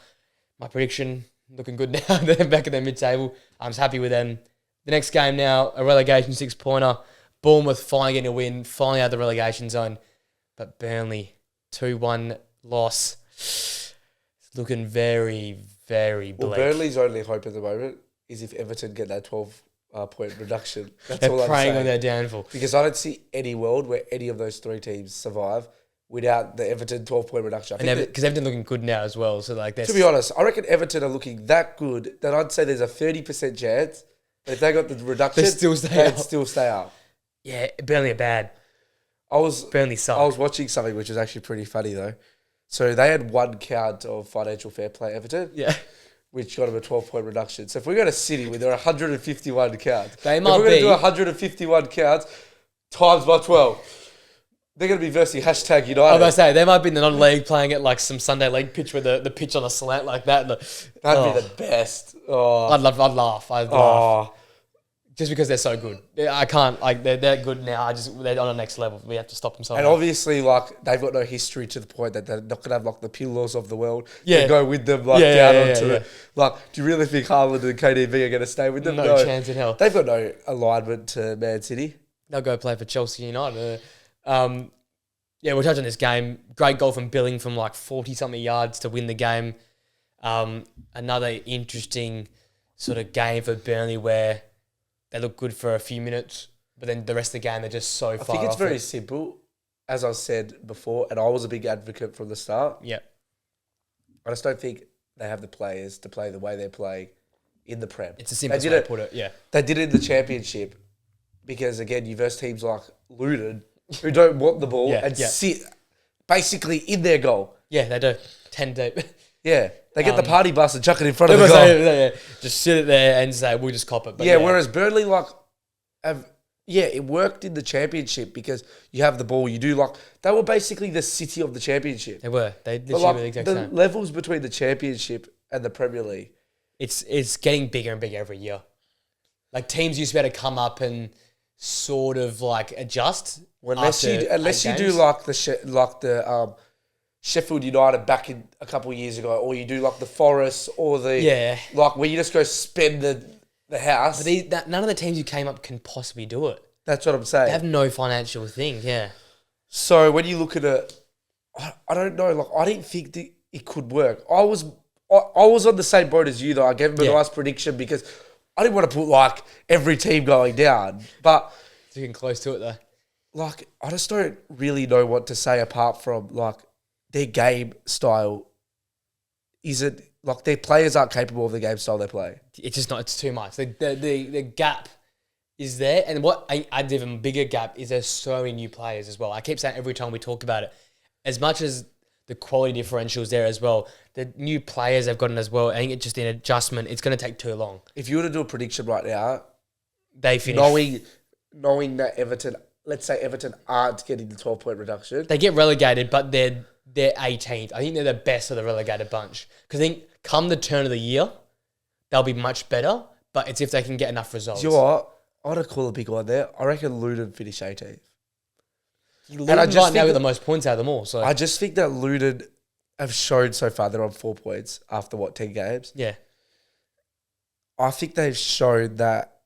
My prediction, looking good now. They're back at their mid-table. I'm just happy with them. The next game now, a relegation 6-pointer. Bournemouth finally getting a win, finally out of the relegation zone. But Burnley, 2-1 loss. It's looking very, very bleak. Well, Burnley's only hope at the moment is if Everton get that 12-point reduction. That's They're all I'm praying saying. on their downfall. Because I don't see any world where any of those three teams survive without the Everton 12-point reduction. Because Everton looking good now as well. So like, to be honest, I reckon Everton are looking that good that I'd say there's a 30% chance that if they got the reduction, they'd still stay up. Yeah, Burnley are bad. Burnley suck. I was watching something which was actually pretty funny though. So they had one count of financial fair play, Everton. Yeah. Which got them a 12-point reduction. So if we go to City where there are 151 counts, if we're going to do 151 counts times by 12, they're going to be versing #United. I was going to say, they might be in the non-league playing at like some Sunday league pitch with the pitch on a slant like that. That'd be the best. Oh. I'd laugh. Just because they're so good. I can't, like, they're good now. They're on the next level. We have to stop them somehow. And obviously, like, they've got no history to the point that they're not going to have, like, the Pirlos of the world go with them, like, down onto it. Like, do you really think Haaland and KDB are going to stay with them? No chance in hell. They've got no alignment to Man City. They'll go play for Chelsea United. We'll touch on this game. Great goal from Billing from, like, 40-something yards to win the game. Another interesting sort of game for Burnley where they look good for a few minutes, but then the rest of the game, they're just so far off. I think it's very simple, as I said before, and I was a big advocate from the start. Yeah. I just don't think they have the players to play the way they're playing in the Prem. It's the simplest way to put it, yeah. They did it in the Championship because, again, you verse teams like Luton who don't want the ball sit basically in their goal. Yeah, they do. 10 deep. Yeah. They get the party bus and chuck it in front of the goal. Just sit it there and say, we'll just cop it. But whereas Burnley, it worked in the Championship because you have the ball, you do they were basically the City of the Championship. They were. They literally were the exact same. The levels between the Championship and the Premier League. It's getting bigger and bigger every year. Like, teams used to be able to come up and sort of, like, adjust. Unless you do the Sheffield United back in a couple of years ago, or you do like the Forest or where you just go spend the house. But none of the teams who came up can possibly do it. That's what I'm saying. They have no financial thing, yeah. So when you look at it, I don't know. Like, I didn't think that it could work. I was on the same boat as you though. I gave him a nice prediction because I didn't want to put like every team going down, but it's getting close to it though. Like, I just don't really know what to say apart from like their game style. Is it like their players aren't capable of the game style they play? It's just not. It's too much. The gap is there, and what adds even bigger gap is there's so many new players as well. I keep saying every time we talk about it, as much as the quality differential is there as well, the new players they've gotten as well. I think it's just an adjustment. It's going to take too long. If you were to do a prediction right now, they finish knowing that Everton, let's say Everton aren't getting the 12-point reduction, they get relegated, but they're 18th. I think they're the best of the relegated bunch. Because I think come the turn of the year, they'll be much better, but it's if they can get enough results. You know what? I want to call a big one there. I reckon Luton finish 18th. Luton right now get the most points out of them all. So I just think that Luton have shown so far they're on 4 points after, 10 games? Yeah. I think they've shown that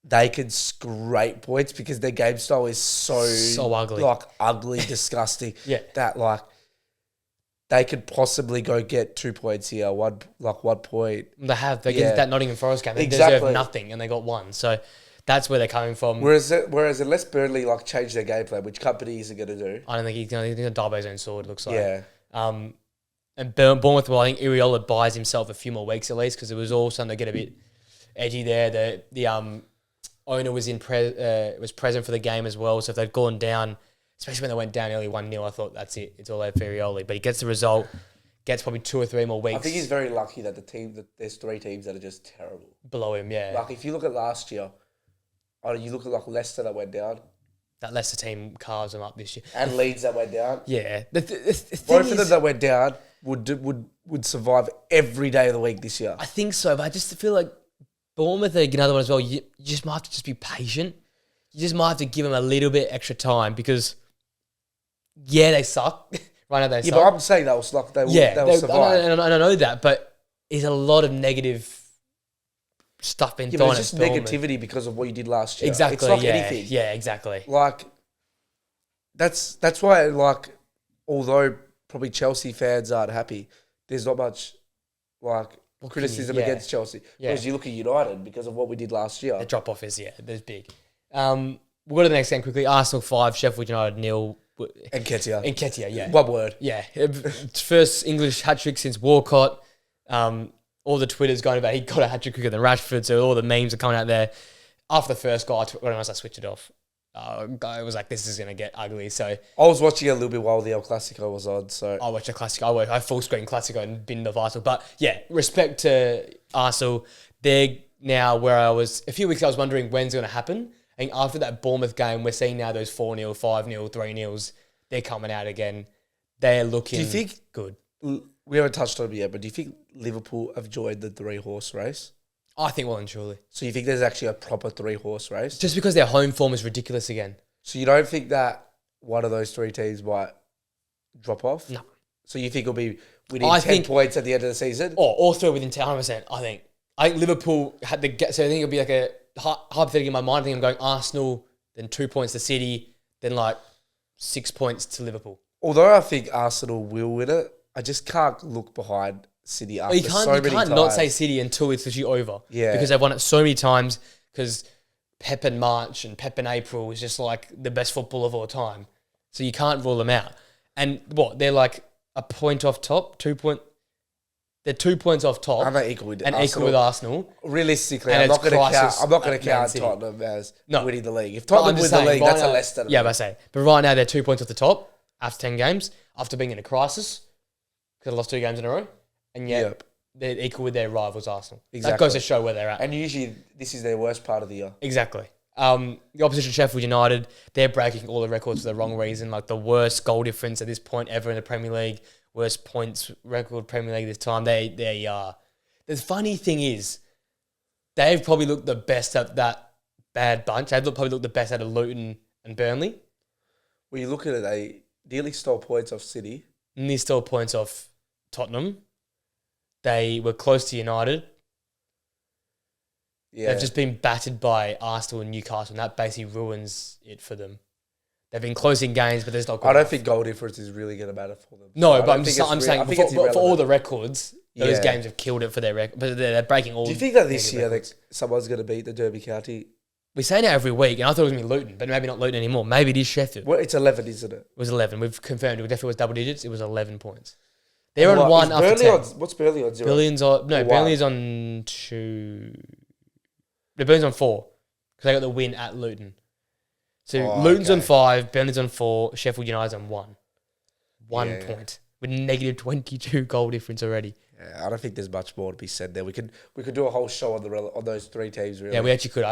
they can scrape points because their game style is so ugly. Like, ugly, disgusting. Yeah. That, like, they could possibly go get 2 points here, one point. They have. They get that Nottingham Forest game. They exactly. deserve nothing, and they got one. So that's where they're coming from. Whereas unless Burnley change their game plan, which company isn't going to do. I don't think he's going to die by his own sword, it looks like. Yeah. And Bournemouth, I think Iriola buys himself a few more weeks at least because it was all starting to get a bit edgy there. The owner was was present for the game as well. So if they'd gone down, especially when they went down early 1-0, I thought that's it. It's all over for Iriola. But he gets the result, gets probably 2 or 3 more weeks. I think he's very lucky that there's 3 teams that are just terrible. Below him, yeah. Like, if you look at last year, you look at Leicester that went down. That Leicester team carves them up this year. And Leeds that went down. Yeah. Both of them that went down would survive every day of the week this year. I think so, but I just feel like Bournemouth are another one as well. You just might have to just be patient. You just might have to give them a little bit extra time because, they suck. Right now they suck. Yeah, but I'm saying they'll survive. I know that, but is a lot of negative stuff being thrown. But it's just negativity because of what you did last year. Exactly. It's not yeah, anything. Yeah, exactly. Like, that's why, like, although probably Chelsea fans aren't happy, there's not much, like, criticism against Chelsea. Because you look at United because of what we did last year. The drop-off is, there's big. We'll go to the next game quickly. Arsenal 5, Sheffield United 0. Nketiah, yeah. One word. Yeah. First English hat-trick since Walcott. All the Twitter's going about he got a hat-trick quicker than Rashford, so all the memes are coming out there. After the first goal, I switched it off. I was like, this is going to get ugly. So I was watching it a little bit while the El Clasico was on. So I watched the Clasico. I full screen Clasico and binned off Arsenal. But yeah, respect to Arsenal. They're now where I was a few weeks ago. I was wondering when's going to happen. And after that Bournemouth game, we're seeing now those 4-0, 5-0, 3-0s. They're coming out again. They're looking good. We haven't touched on it yet, but do you think Liverpool have joined the 3-horse race? I think well and truly. So you think there's actually a proper 3-horse race? Just because their home form is ridiculous again. So you don't think that one of those three teams might drop off? No. So you think it'll be winning 10 points at the end of the season? All three within 100%, I think. I think Liverpool had the get. So I think it'll be like a hypothetical in my mind. I think I'm going Arsenal, then 2 points to City, then like 6 points to Liverpool. Although I think Arsenal will win it, I just can't look behind City after so many times. You can't not say City until it's literally over. Yeah. Because they've won it so many times. Because Pep in March and Pep in April is just like the best football of all time. So you can't rule them out. And they're like a point off top, 2 point. They're 2 points off top. And they're equal with Arsenal. Equal with Arsenal. Realistically, I'm not going to count Tottenham as winning the league. If Tottenham wins the league, that's a Leicester. Yeah, but I say. But right now, they're 2 points off the top after 10 games, after being in a crisis, because they lost 2 games in a row. And yet, they're equal with their rivals, Arsenal. Exactly. That goes to show where they're at. And usually, this is their worst part of the year. Exactly. The opposition, Sheffield United, they're breaking all the records for the wrong reason. Like the worst goal difference at this point ever in the Premier League. Worst points record Premier League this time. They are. The funny thing is, they've probably looked the best at that bad bunch. They've probably looked the best out of Luton and Burnley. When you look at it, they nearly stole points off City. And they stole points off Tottenham. They were close to United. Yeah. They've just been battered by Arsenal and Newcastle, and that basically ruins it for them. They've been closing games, but there's not good I don't enough. think goal difference is really going to matter for them. No, but I'm saying for all the records, those games have killed it for their record. But they're breaking all. Do you think that this year someone's going to beat the Derby County? We say that every week, and I thought it was going to be Luton, but maybe not Luton anymore. Maybe it is Sheffield. Well, it's 11, isn't it? It was 11. We've confirmed it definitely was double digits. It was 11 points. They're on 1 after 10. What's Burnley on? 0? Burnley's on 2. The Burnley's on 4 because they got the win at Luton. So Luton's on 5, Burnley's on 4, Sheffield United's on 1. 1 point with negative 22 goal difference already. Yeah, I don't think there's much more to be said there. We could do a whole show on those 3 teams. Really. Yeah, we actually could.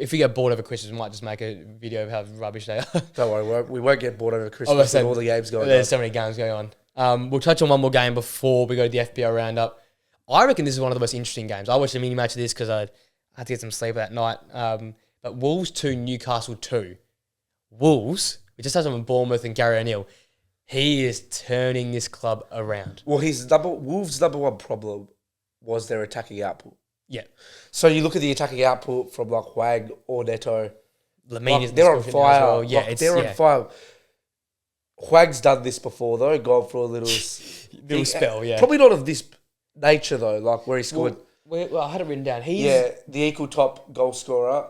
If we get bored over Christmas, we might just make a video of how rubbish they are. Don't worry, we won't get bored over Christmas with all the games going on. There's so many games going on. We'll touch on one more game before we go to the FPL roundup. I reckon this is one of the most interesting games. I watched a mini match of this because I had to get some sleep that night. But Wolves 2, Newcastle 2. Wolves, we just touched on Bournemouth and Gary O'Neill. He is turning this club around. Well, Wolves' number one problem was their attacking output. Yeah. So you look at the attacking output from like Hwang or Neto. They're on fire. Well. Yeah, they're on fire. Hwang's done this before though, gone for a little spell. Yeah. Probably not of this nature though, like where he scored. Well, I had it written down. The equal top goal scorer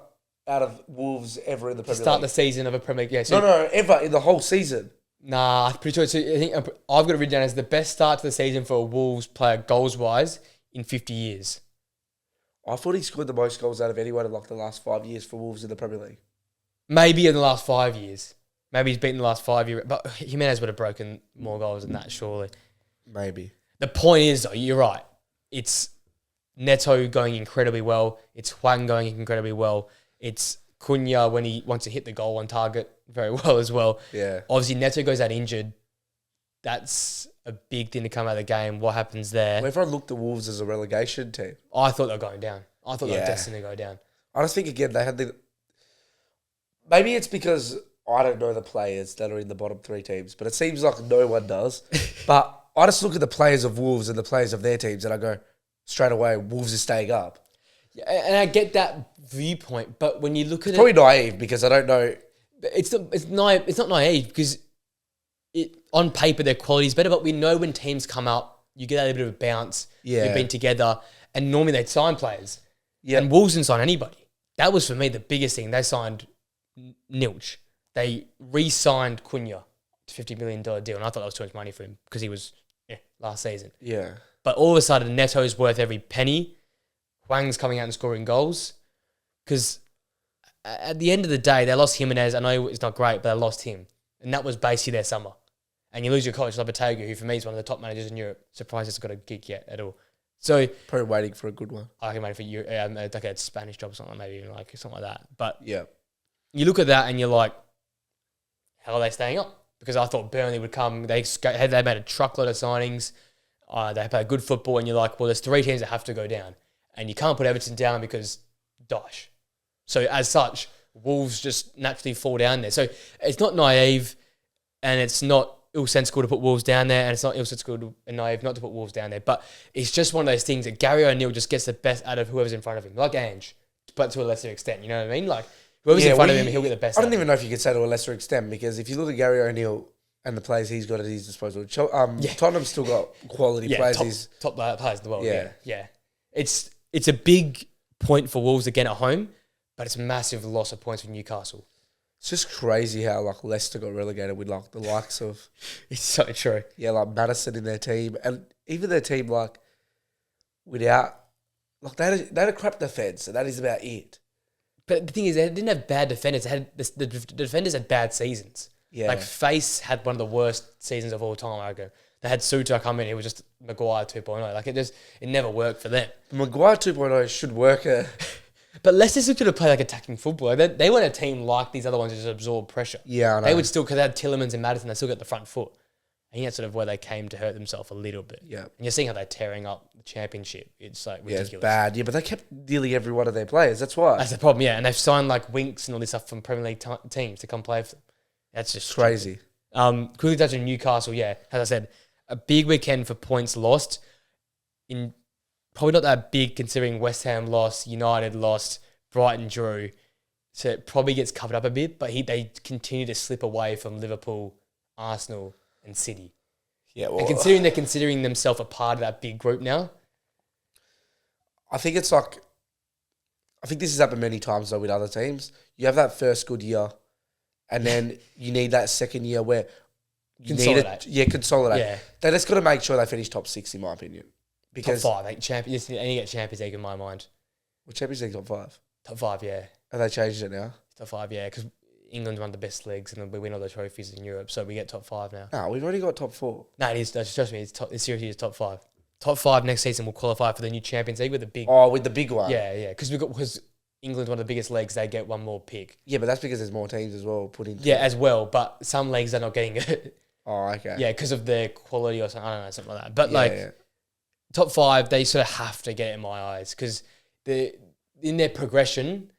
out of Wolves ever in the Premier League. Start the season of a Premier League. Yeah, so no, ever in the whole season. Nah, I'm pretty sure. I think I've got it written down as the best start to the season for a Wolves player goals-wise in 50 years. I thought he scored the most goals out of anyone in like the last 5 years for Wolves in the Premier League. Maybe in the last 5 years. Maybe he's beaten the last 5 years. But Jimenez would have broken more goals than that, surely. Maybe. The point is, though, you're right. It's Neto going incredibly well. It's Hwang going incredibly well. It's Cunha when he wants to hit the goal on target very well as well. Yeah. Obviously, Neto goes out injured. That's a big thing to come out of the game. What happens there? Well, everyone looked at Wolves as a relegation team. I thought they were going down. I thought they were destined to go down. I just think, again, they had the... Maybe it's because I don't know the players that are in the bottom 3 teams, but it seems like no one does. But I just look at the players of Wolves and the players of their teams and I go, straight away, Wolves are staying up. Yeah, and I get that viewpoint, but when you look at Probably naive because I don't know. it's not naive because on paper their quality is better, but we know when teams come up, you get a little bit of a bounce. Yeah. You've been together, and normally they'd sign players. Yeah. And Wolves didn't sign anybody. That was for me the biggest thing. They signed Nilch. They re-signed Cunha to $50 million deal, and I thought that was too much money for him because he was last season. Yeah. But all of a sudden, Neto's worth every penny. Huang's coming out and scoring goals. Because at the end of the day, they lost Jimenez. I know it's not great, but they lost him. And that was basically their summer. And you lose your coach, Lopetegui, who for me is one of the top managers in Europe. Surprised he's got a gig yet at all. So probably waiting for a good one. I can wait for like a Spanish job or something, maybe even like something like that. But yeah, you look at that and you're like, how are they staying up? Because I thought Burnley would come. They made a truckload of signings. They play good football, and you're like, well, there's 3 teams that have to go down, and you can't put Everton down because Dyche. So as such, Wolves just naturally fall down there. So it's not naive, and it's not ill-sensical to put Wolves down there, and it's not ill-sensical and naive not to put Wolves down there. But it's just one of those things that Gary O'Neill just gets the best out of whoever's in front of him, like Ange, but to a lesser extent. You know what I mean? Like whoever's in front of him, he'll get the best. I don't even know if you could say to a lesser extent, because if you look at Gary O'Neill and the players he's got at his disposal, Tottenham's still got quality players. Top players in the world. Yeah. It's a big point for Wolves again at home, but it's a massive loss of points for Newcastle. It's just crazy how like Leicester got relegated with like the likes of. It's so true. Yeah, like Maddison in their team, and even their team like without like they had a crap defense, and that is about it. But the thing is, they didn't have bad defenders. They had the defenders had bad seasons. Yeah, like Face had one of the worst seasons of all time. I reckon they had Suter come in. It was just Maguire 2.0. Like it never worked for them. Maguire 2.0 should work. But Leicester still could have played like attacking football. Like they weren't a team like these other ones that just absorb pressure. Yeah, I know. They would still, because they had Tillemans and Maddison, they still got the front foot. I think that's sort of where they came to hurt themselves a little bit. Yeah. And you're seeing how they're tearing up the championship. It's like ridiculous. Yeah, it's bad. Yeah, but they kept nearly every one of their players. That's why. That's the problem, yeah. And they've signed like Winks and all this stuff from Premier League teams to come play for them. That's just crazy. Quickly touching Newcastle, yeah. As I said, a big weekend for points lost. In probably not that big considering West Ham lost, United lost, Brighton drew, so it probably gets covered up a bit, but they continue to slip away from Liverpool, Arsenal and City. Yeah, well, and considering they're considering themselves a part of that big group now. I think it's like, I think this has happened many times though with other teams. You have that first good year, and then you need that second year where you consolidate. Consolidate. Yeah. They just got to make sure they finish top 6 in my opinion. Because top 5, I think Champions, and you get Champions League in my mind. Well, Champions League top 5. Top 5, yeah. Have they changed it now? Top 5, yeah, because England's one of the best leagues and we win all the trophies in Europe, so we get top 5 now. No, we've already got top 4. No, it is. Trust me, it's seriously top 5. Top 5 next season will qualify for the new Champions League with the big. Oh, with the big one. Yeah, because England's one of the biggest leagues, they get one more pick. Yeah, but that's because there's more teams as well put in. Yeah, as well, but some leagues are not getting it. Oh, okay. Yeah, because of their quality or something. I don't know, something like that. But top 5, they sort of have to get it in my eyes because in their progression.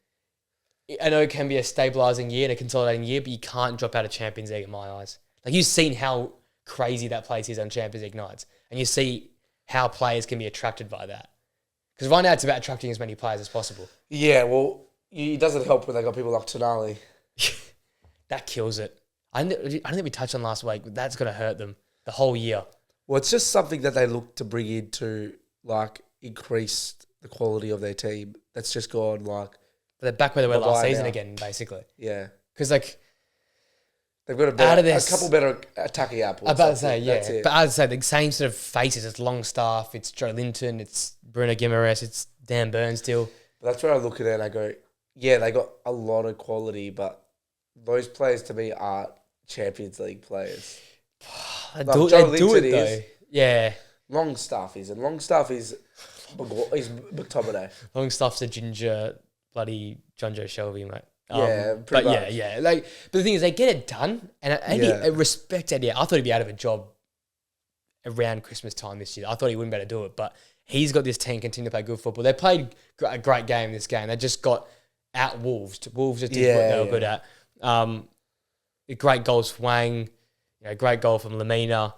I know it can be a stabilising year and a consolidating year, but you can't drop out of Champions League in my eyes. Like, you've seen how crazy that place is on Champions League nights, and you see how players can be attracted by that. Because right now it's about attracting as many players as possible. Yeah, well, it doesn't help when they got people like Tonali. That kills it. I don't think we touched on last week, but that's going to hurt them the whole year. Well, it's just something that they look to bring in to, like, increase the quality of their team. That's just gone, like... But they're back where they were last season again, basically. Yeah. Because, like... They've got a couple better attacking apples. I'm about to say, yeah. But as I say, the same sort of faces. It's Longstaff, it's Joe Linton, it's Bruno Guimaraes, it's Dan Burns still. But that's where I look at it and I go, yeah, they got a lot of quality, but those players to me aren't Champions League players. They do it though. Yeah. Longstaff is, and Longstaff is McTominay. Longstaff's a ginger... bloody John Joe Shelby, mate. Pretty much. Yeah. Like, but the thing is, they get it done, and I respect Eddie. I thought he'd be out of a job around Christmas time this year. I thought he wouldn't be able to do it, but he's got this team continue to play good football. They played a great game this game. They just got out Wolves. Wolves just did what they were good at. Great goals from Wang, great goal from Lamina.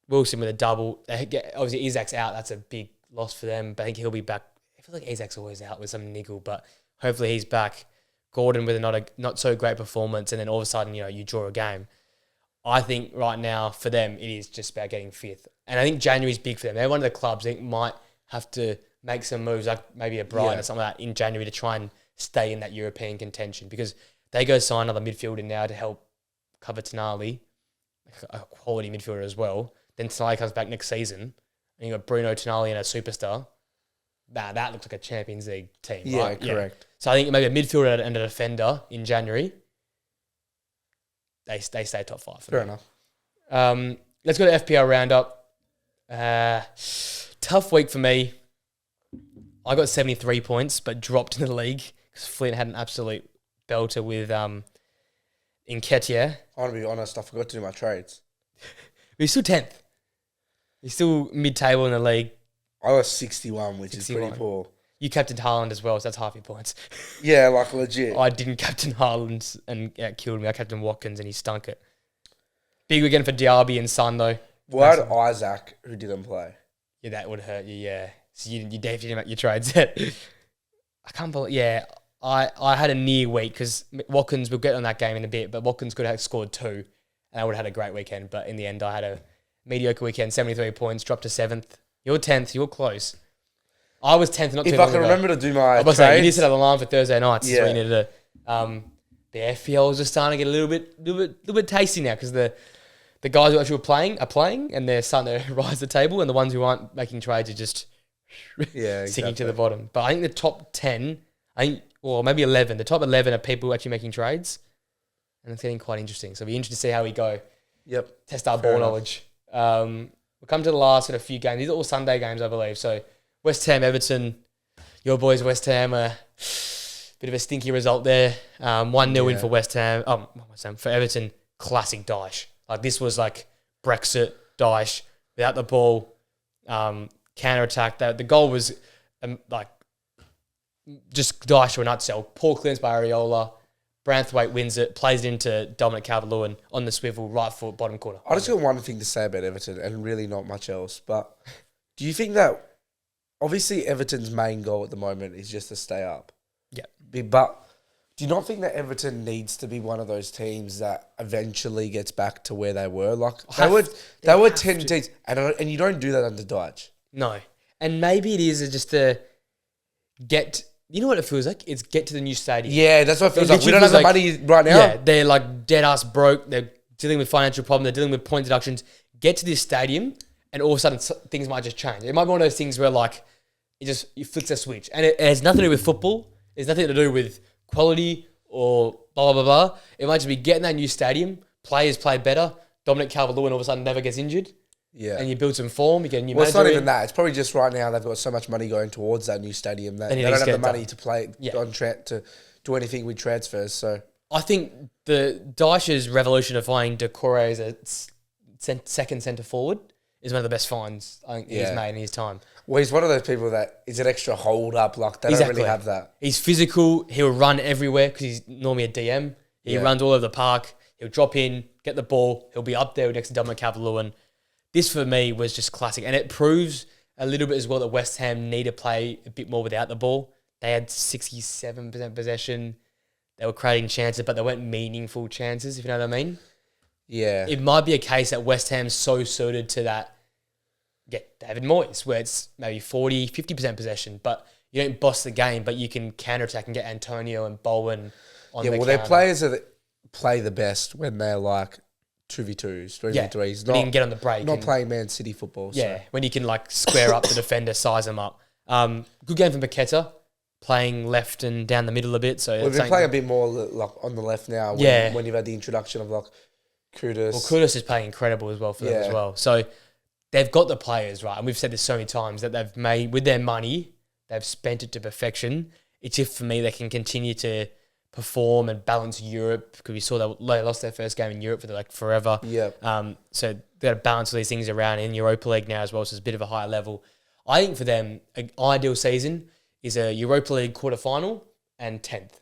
Wilson with a double. Obviously, Isak's out. That's a big loss for them. But I think he'll be back. I feel like Isaac's always out with some niggle, but hopefully he's back. Gordon with a not so great performance, and then all of a sudden, you draw a game. I think right now for them, it is just about getting fifth. And I think January's big for them. They're one of the clubs that might have to make some moves, like maybe a Brighton or something like that in January to try and stay in that European contention, because they go sign another midfielder now to help cover Tonali, a quality midfielder as well. Then Tonali comes back next season, and you got Bruno, Tonali, and a superstar. That looks like a Champions League team. Yeah, right? correct. Yeah. So I think maybe a midfielder and a defender in January, they stay top 5. Fair enough. Let's go to FPL roundup. Tough week for me. I got 73 points, but dropped in the league because Flint had an absolute belter with Nketiah. I want to be honest, I forgot to do my trades. But he's still 10th. He's still mid-table in the league. I was 61, which 61. Is pretty poor. You captained Haaland as well, so that's half your points. Yeah, like legit. I didn't captain Haaland and it killed me. I captained Watkins and he stunk it. Big weekend for Diaby and Son, though. Well, I had Isaac, who didn't play. Yeah, that would hurt you, yeah. So you definitely didn't make your trades yet. I can't believe... Yeah, I had a near week because Watkins, we'll get on that game in a bit, but Watkins could have scored 2 and I would have had a great weekend. But in the end, I had a mediocre weekend, 73 points, dropped to 7th. You're 10th, you're close. I was 10th, not too long ago. If I can remember to do my trades. You need to set up the line for Thursday nights. Yeah. That's what you need to do. The FPL is just starting to get a little bit tasty now because the guys who actually are playing and they're starting to rise the table, and the ones who aren't making trades are just sinking to the bottom. But I think the top 10, or maybe 11, the top 11 are people actually making trades, and it's getting quite interesting. So it'll be interesting to see how we go. Yep. Test our ball knowledge. We'll come to the last in a few games. These are all Sunday games, I believe. So West Ham, Everton, your boys West Ham, a bit of a stinky result there. 1-0 win for West Ham. For Everton, classic Dyche. Like this was like Brexit Dyche without the ball, counter-attack. The goal was just Dyche to a nutshell. Poor clearance by Areola. Branthwaite wins it, plays it into Dominic Calvert-Lewin on the swivel, right foot, bottom corner. I just got one thing to say about Everton and really not much else. But do you think that obviously Everton's main goal at the moment is just to stay up? Yeah. But do you not think that Everton needs to be one of those teams that eventually gets back to where they were? Like they were 10 teams, and you don't do that under Dyche. No. And maybe it is just to get... You know what it feels like? It's get to the new stadium. Yeah, that's what it feels like. We don't have the money right now. Yeah, they're like dead ass broke. They're dealing with financial problems. They're dealing with point deductions. Get to this stadium, and all of a sudden things might just change. It might be one of those things where like you flick a switch, and it has nothing to do with football. It's nothing to do with quality or blah blah blah blah. It might just be getting that new stadium. Players play better. Dominic Calvert-Lewin all of a sudden never gets injured. Yeah. And you build some form, you get a new manager. It's not even that. It's probably just right now they've got so much money going towards that new stadium that they don't have the money to play to do anything with transfers. So I think the Dyche's revolutionifying Decore as a second centre forward is one of the best finds I think he's made in his time. Well, he's one of those people that is an extra hold up. Like they don't really have that. He's physical. He'll run everywhere because he's normally a DM. He runs all over the park. He'll drop in, get the ball. He'll be up there next to Dominic Calvert-Lewin. This, for me, was just classic. And it proves a little bit as well that West Ham need to play a bit more without the ball. They had 67% possession. They were creating chances, but they weren't meaningful chances, if you know what I mean. Yeah. It might be a case that West Ham's so suited to that, David Moyes, where it's maybe 40, 50% possession, but you don't boss the game, but you can counter-attack and get Antonio and Bowen on the counter. They're players that play the best when they're like 2v2s, 3v3s. When you can get on the break. Not playing Man City football. Yeah, when you can like square up the defender, size them up. Good game from Paqueta, playing left and down the middle a bit. So we've been playing a bit more like on the left now when you've had the introduction of like Kudus. Well, Kudus is playing incredible as well for them as well. So they've got the players, right? And we've said this so many times that they've made, with their money, they've spent it to perfection. It's if, for me, they can continue to perform and balance Europe, because we saw they lost their first game in Europe for like forever. Yeah. So they've got to balance all these things around in Europa League now as well, so it's a bit of a higher level. I think for them, an ideal season is a Europa League quarterfinal and 10th.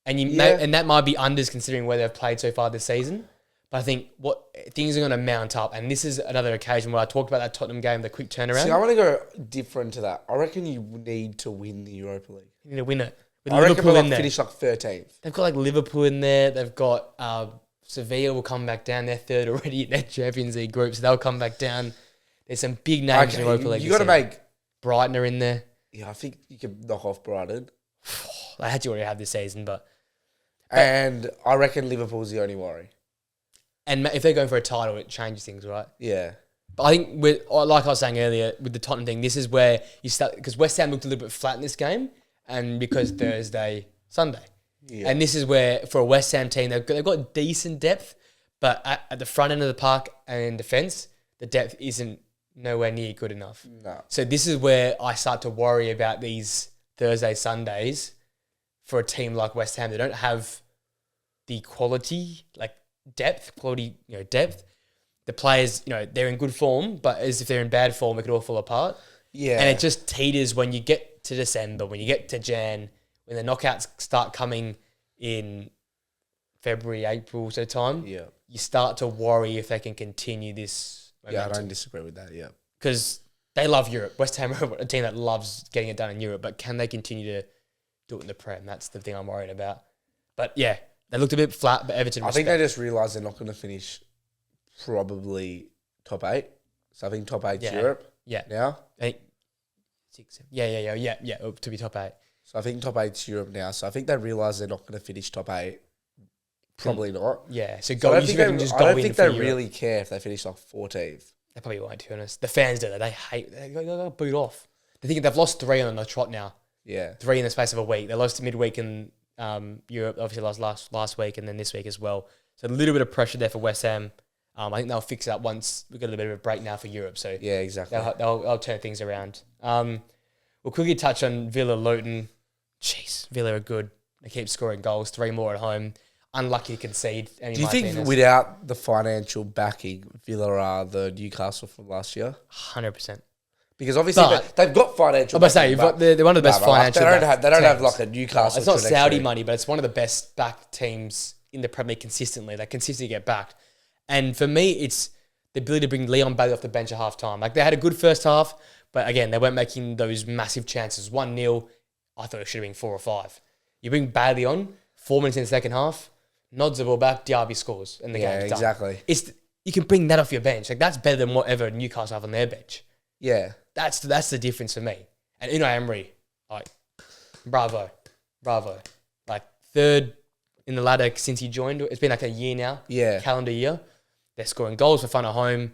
And and that might be unders considering where they've played so far this season. But I think what things are going to mount up, and this is another occasion where I talked about that Tottenham game, the quick turnaround. See, I want to go different to that. I reckon you need to win the Europa League. You need to win it. With I Liverpool reckon in there. finish like 13th. They've got like Liverpool in there. They've got Sevilla will come back down. They're third already in their Champions League group, so they'll come back down. There's some big names in Europa League. You got to make Brighton are in there. Yeah, I think you can knock off Brighton. They had to already have this season, but and I reckon Liverpool's the only worry. And if they're going for a title, it changes things, right? Yeah. But I think, like I was saying earlier, with the Tottenham thing, this is where you start, because West Ham looked a little bit flat in this game, and because Thursday, Sunday. Yeah. And this is where, for a West Ham team, they've got decent depth, but at the front end of the park and in defence, the depth isn't nowhere near good enough. No. So this is where I start to worry about these Thursday, Sundays for a team like West Ham. They don't have the quality, depth. The players, they're in good form, but as if they're in bad form, it could all fall apart. Yeah. And it just teeters when you get to December, when you get to Jan, when the knockouts start coming in February, April sort of time. Yeah. You start to worry if they can continue this momentum. Yeah, I don't disagree with that, yeah. Because they love Europe. West Ham are a team that loves getting it done in Europe, but can they continue to do it in the Prem? That's the thing I'm worried about. But yeah, they looked a bit flat, but Everton... I think they just realised they're not going to finish probably top 8. So I think top 8's Europe. Yeah. Now. 8, 6, 7. Yeah, to be top 8. So I think top 8's Europe now. So I think they realise they're not going to finish top 8. Probably not. Yeah, so I don't think they really care if they finish like 14th. They probably won't, to be honest. The fans do that. They hate... They go boot off. They think they've lost 3 on the trot now. Yeah. 3 in the space of a week. They lost midweek in Europe, obviously lost last week, and then this week as well. So a little bit of pressure there for West Ham. I think they'll fix it up once we've got a little bit of a break now for Europe. So yeah, exactly. They'll turn things around. We'll quickly touch on Villa Luton. Jeez, Villa are good. They keep scoring goals, 3 more at home. Unlucky to concede. Do you think without the financial backing, Villa are the Newcastle from last year? 100%. Because obviously they've got financial backing. They're one of the best financial They don't have like a Newcastle. It's not Saudi money, but it's one of the best backed teams in the Premier League consistently. They consistently get backed. And for me, it's the ability to bring Leon Bailey off the bench at half-time. Like, they had a good first half, but again, they weren't making those massive chances. 1-0, I thought it should have been 4 or 5. You bring Bailey on, 4 minutes in the second half, nods the ball back, Diaby scores, and the game's done. Exactly. You can bring that off your bench. Like, that's better than whatever Newcastle have on their bench. Yeah. That's the difference for me. And Unai Emery, bravo. Like, 3rd in the ladder since he joined. It's been like a year now. Yeah. Calendar year. They're scoring goals for fun at home.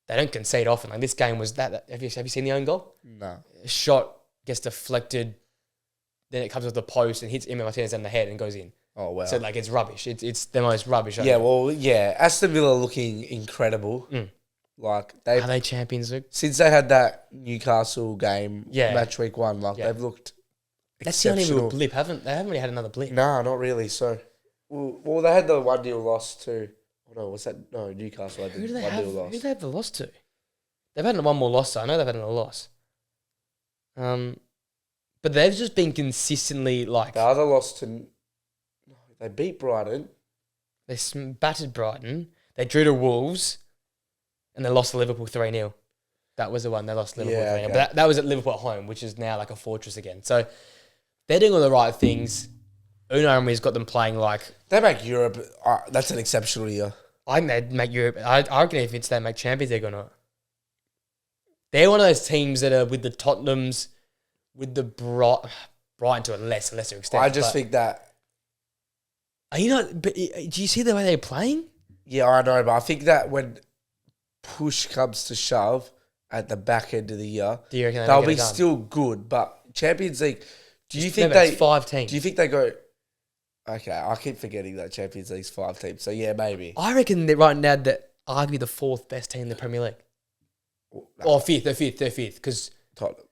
They don't concede often. Like, this game was that. Have you seen the own goal? No. A shot gets deflected, then it comes off the post and hits Emma Martinez in the head and goes in. Oh, wow. So, it's rubbish. It's the most rubbish. Yeah, well, yeah. Aston Villa looking incredible. Like, are they champions, Luke? Since they had that Newcastle game, match week 1, they've looked That's the only real blip. They haven't really had another blip. No, not really. So, well, they had the 1-0 loss to... Oh, no, what's that? No, Newcastle had the 1-0 loss. Who did they have the loss to? They've had one more loss, so I know they've had another loss. But they've just been consistently like... The other loss to... They beat Brighton. They battered Brighton. They drew to Wolves. And they lost to Liverpool 3-0. That was the one. They lost to Liverpool 3-0. Okay. But that was at Liverpool at home, which is now like a fortress again. So they're doing all the right things. Unai Emery's got them playing like... They make Europe... that's an exceptional year. I think they'd make Europe... I reckon if they make Champions League or not. They're one of those teams that are with the Tottenhams, with the Brighton to a lesser extent. I just think that... But do you see the way they're playing? Yeah, I know, but I think that when push comes to shove at the back end of the year, they'll be still good. But Champions League, do you think it's 5 teams? Do you think they go... Okay, I keep forgetting that Champions League's 5 teams. So, yeah, maybe. I reckon that right now that arguably the 4th best team in the Premier League. Or 5th. They're 5th. Because Tottenham.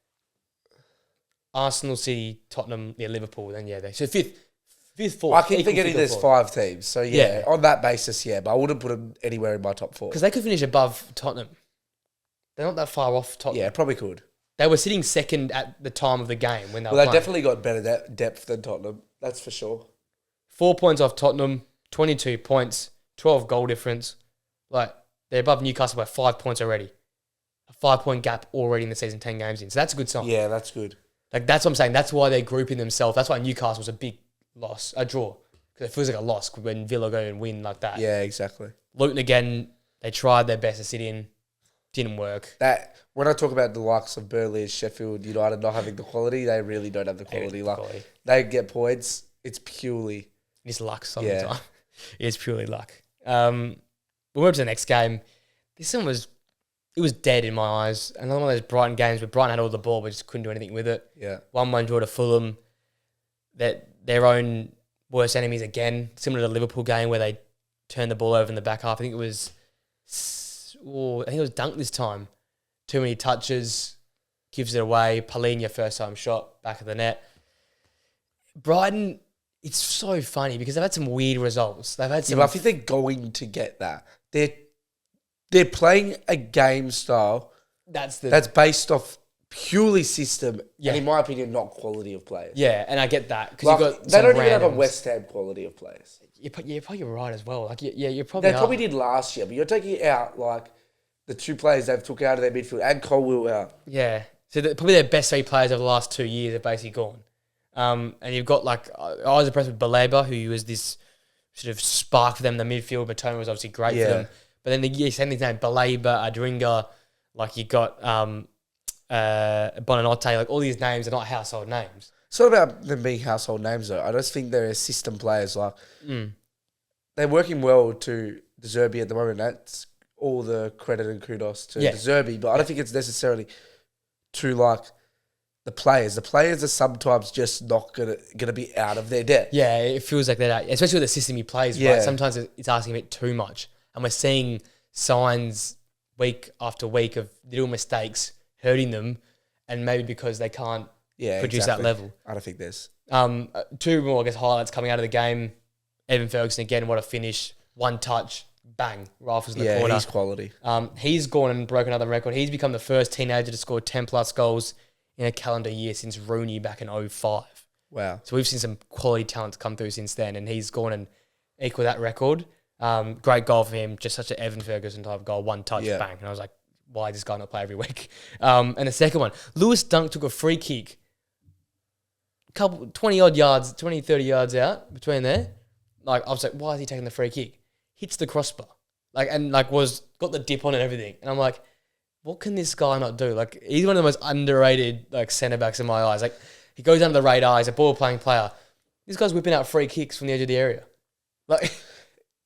Arsenal, City, Tottenham, Liverpool. Then, so 5th, 4th. I keep forgetting there's 5 teams. So, yeah, on that basis, yeah. But I wouldn't put them anywhere in my top 4. Because they could finish above Tottenham. They're not that far off Tottenham. Yeah, probably could. They were sitting 2nd at the time of the game when they were playing. Well, they definitely got better depth than Tottenham. That's for sure. 4 points off Tottenham, 22 points, 12 goal difference. Like, they're above Newcastle by 5 points already. A 5-point gap already in the season, 10 games in. So that's a good sign. Yeah, that's good. Like, that's what I'm saying. That's why they're grouping themselves. That's why Newcastle was a big loss, a draw. Because it feels like a loss when Villa go and win like that. Yeah, exactly. Luton again, they tried their best to sit in. Didn't work. That when I talk about the likes of Burnley and Sheffield United not having the quality, they really don't have the quality. They get points. It's purely... It's luck some of the time. It's purely luck. We'll move to the next game. This one was dead in my eyes. Another one of those Brighton games where Brighton had all the ball but just couldn't do anything with it. Yeah. 1-1 draw to Fulham. Their own worst enemies again, similar to the Liverpool game where they turned the ball over in the back half. I think it was Dunk this time. Too many touches, gives it away. Palhinha first time shot, back of the net. Brighton, it's so funny because they've had some weird results. They've had some. I think they're going to get that. They're playing a game style that's based off purely system, and in my opinion, not quality of players. Yeah, and I get that because they don't even have a West Ham quality of players. You're probably right as well. Like, you're probably probably did last year, but you're taking out like the two players they've took out of their midfield and Colwill out. Yeah, so probably their best 3 players over the last 2 years are basically gone. And you've got like I was impressed with Ballon, who was this sort of spark for them in the midfield. Matoma was obviously great for them, but then the same thing's named Ballon, Adringa, like you got Bonanotte, like all these names are not household names. It's not about them being household names though. I just think they're system players. Like they're working well to De Zerbi at the moment. That's all the credit and kudos to De Zerbi, but I don't think it's necessarily to like the players. The players are sometimes just not gonna be out of their depth. Yeah, it feels like that, especially with the system he plays. Yeah. Right? Sometimes it's asking a bit too much, and we're seeing signs week after week of little mistakes hurting them, and maybe because they can't produce that level. I don't think there's 2 more, I guess, highlights coming out of the game. Evan Ferguson again, what a finish! 1 touch, bang, rifles in the corner. Yeah, he's quality. He's gone and broken another record. He's become the first teenager to score 10 plus goals in a calendar year since Rooney back in 2005. Wow! So we've seen some quality talent come through since then, and he's gone and equaled that record. Great goal for him, just such an Evan Ferguson type of goal, 1 touch, bang, and I was like, why does this guy not play every week? And the second one, Lewis Dunk took a free kick, 20, 30 yards out between there. Like, I was like, why is he taking the free kick? Hits the crossbar. Got the dip on and everything. And I'm like, what can this guy not do? Like, he's one of the most underrated, like, centre-backs in my eyes. Like, he goes under the radar, he's a ball-playing player. This guy's whipping out free kicks from the edge of the area. Like,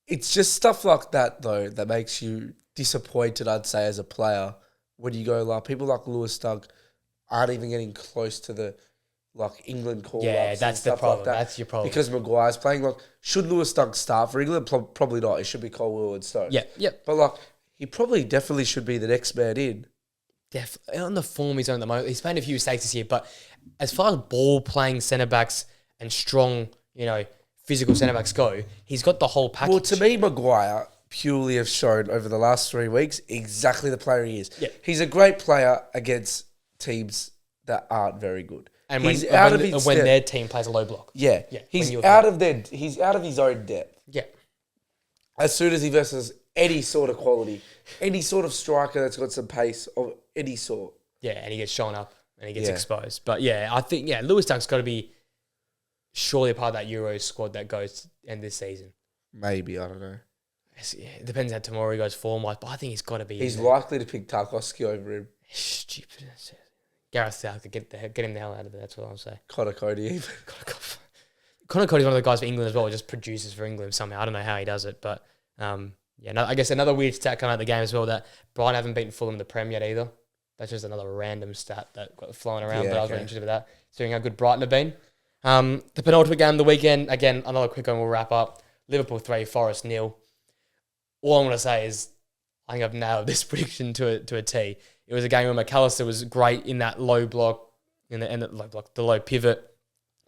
it's just stuff like that, though, that makes you disappointed, I'd say, as a player. When you go, like, people like Lewis Dunk aren't even getting close to the, like, England call-ups. Yeah, that's the problem. Like that's your problem. Because Maguire's playing, like, should Lewis Dunk start for England? Probably not. It should be Colwill and Stone. Yeah, yep. But, like, he definitely should be the next man in. Definitely. On the form he's on at the moment, he's made a few mistakes this year, but as far as ball-playing centre-backs and strong, physical centre-backs go, he's got the whole package. Well, to me, Maguire purely have shown over the last 3 weeks exactly the player he is. Yeah. He's a great player against teams that aren't very good. And when their team plays a low block. Yeah. He's out of his own depth. Yeah. As soon as he versus any sort of quality, any sort of striker that's got some pace of any sort. Yeah, and he gets shown up and he gets exposed. But I think Lewis Dunk's got to be surely a part of that Euros squad that goes end this season. Maybe, I don't know. It depends how tomorrow he goes form-wise, but I think he's got to be. He's likely to pick Tarkowski over him. Stupid. Gareth South to get him the hell out of it. That's what I'll say. Connor Cody even. Connor Cody's one of the guys for England as well. He just produces for England somehow. I don't know how he does it, but I guess another weird stat coming out of the game as well that Brighton haven't beaten Fulham in the Prem yet either. That's just another random stat that got flying around, but I was really interested with that. Seeing how good Brighton have been. The penultimate game of the weekend, again, another quick one, we'll wrap up. Liverpool 3, Forest 0. All I'm going to say is I think I've nailed this prediction to a T. It was a game where McAllister was great in that low block, the low pivot,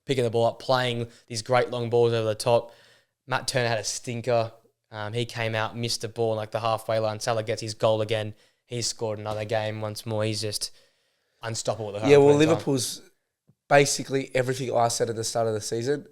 picking the ball up, playing these great long balls over the top. Matt Turner had a stinker. He came out, missed the ball like the halfway line. Salah gets his goal again. He's scored another game once more. He's just unstoppable. Yeah, well, Liverpool's basically everything I said at the start of the season,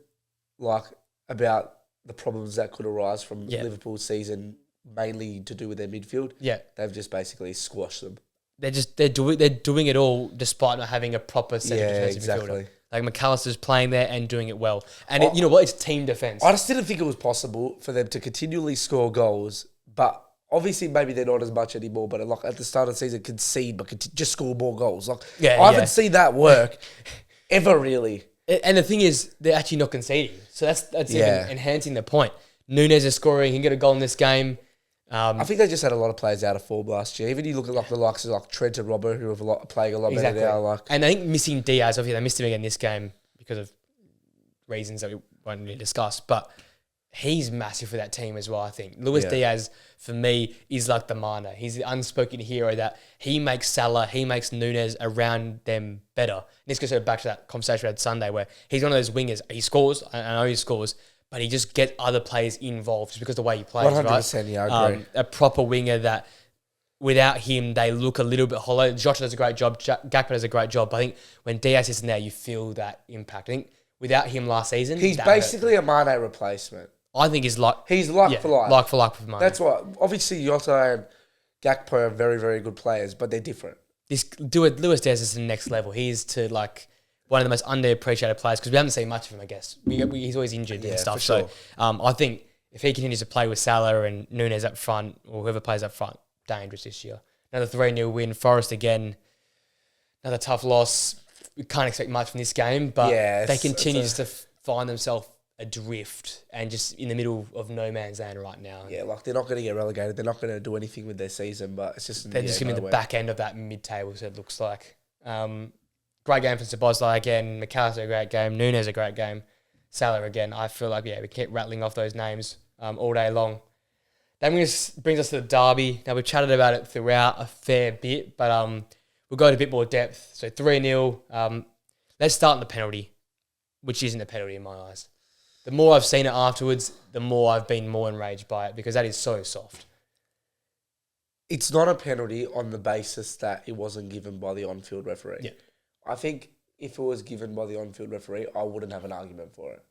like about the problems that could arise from Liverpool's season, mainly to do with their midfield. Yeah. They've just basically squashed them. They're doing it all despite not having a proper set of defensive midfielder. Like McAllister's playing there and doing it well. And you know what? It's team defense. I just didn't think it was possible for them to continually score goals, but obviously maybe they're not as much anymore, but like at the start of the season, concede, but just score more goals. Like I haven't seen that work ever really. And the thing is, they're actually not conceding. So that's even enhancing the point. Nunes is scoring. He can get a goal in this game. I think they just had a lot of players out of form last year. Even you look at like the likes of like Trent and Robbo, who are playing a lot better now. Like, and I think missing Diaz, obviously they missed him again this game because of reasons that we won't really discuss. But he's massive for that team as well, I think. Luis Diaz, for me, is like the Mane. He's the unspoken hero that he makes Salah, he makes Nunes around them better. And this goes back to that conversation we had Sunday where he's one of those wingers. He scores, I know he scores, but he just gets other players involved just because of the way he plays, 100%, right? Yeah, I agree. A proper winger that without him, they look a little bit hollow. Jota does a great job. Gakpo does a great job. But I think when Diaz is in there, you feel that impact. I think without him last season... He's basically a Mane replacement. I think he's like for life. Like for life with Mane. That's what... Obviously, Jota and Gakpo are very, very good players, but they're different. Luis Diaz is the next level. He's to like... one of the most underappreciated players because we haven't seen much of him, I guess. He's always injured and stuff. Sure. So I think if he continues to play with Salah and Nunes up front or whoever plays up front, dangerous this year. Another 3-0 win. Forest again, another tough loss. We can't expect much from this game, but they continue just to find themselves adrift and just in the middle of no man's land right now. Yeah, like they're not going to get relegated. They're not going to do anything with their season, but it's just... They're just going to be the back end of that mid-table, so it looks like. Great game for Szoboszlai again. McAllister a great game. Nunes a great game. Salah again. I feel like, we keep rattling off those names all day long. That brings us to the derby. Now, we've chatted about it throughout a fair bit, but we'll go into a bit more depth. So 3-0. Let's start in the penalty, which isn't a penalty in my eyes. The more I've seen it afterwards, the more I've been more enraged by it because that is so soft. It's not a penalty on the basis that it wasn't given by the on-field referee. Yeah. I think if it was given by the on-field referee, I wouldn't have an argument for it.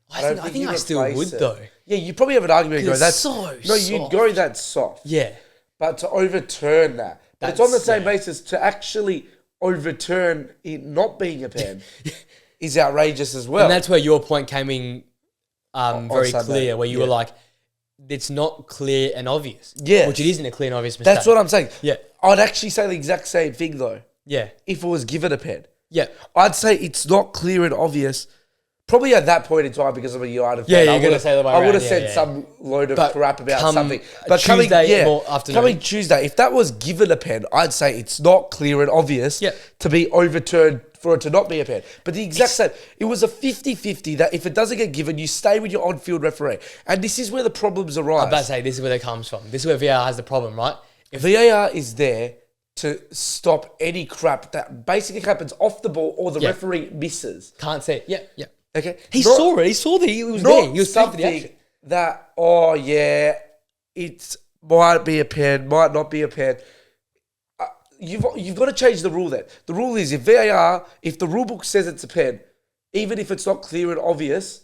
I think I still would, though. Yeah, you probably have an argument. Go, that's so soft. No, you'd go that soft. Yeah. But to overturn that. But it's on the same basis to actually overturn it not being a pen is outrageous as well. And that's where your point came in very clear, where you were like, it's not clear and obvious. Yeah. Which it isn't a clear and obvious mistake. That's what I'm saying. Yeah. I'd actually say the exact same thing, though. Yeah. If it was given a pen. Yeah. I'd say it's not clear and obvious. Probably at that point in time because I'm a United fan. Yeah, you're going to say the way I would have said some load of crap about something. But coming Tuesday, if that was given a pen, I'd say it's not clear and obvious to be overturned for it to not be a pen. But the exact same, it was a 50-50 that if it doesn't get given, you stay with your on-field referee. And this is where the problems arise. I'm about to say, this is where it comes from. This is where VAR has the problem, right? If VAR is there to stop any crap that basically happens off the ball or the referee misses. Can't see it. Yeah. Okay. He saw it. He saw that he was there. He was something for the action. That, it might be a pen, might not be a pen. You've got to change the rule then. The rule is if the rule book says it's a pen, even if it's not clear and obvious,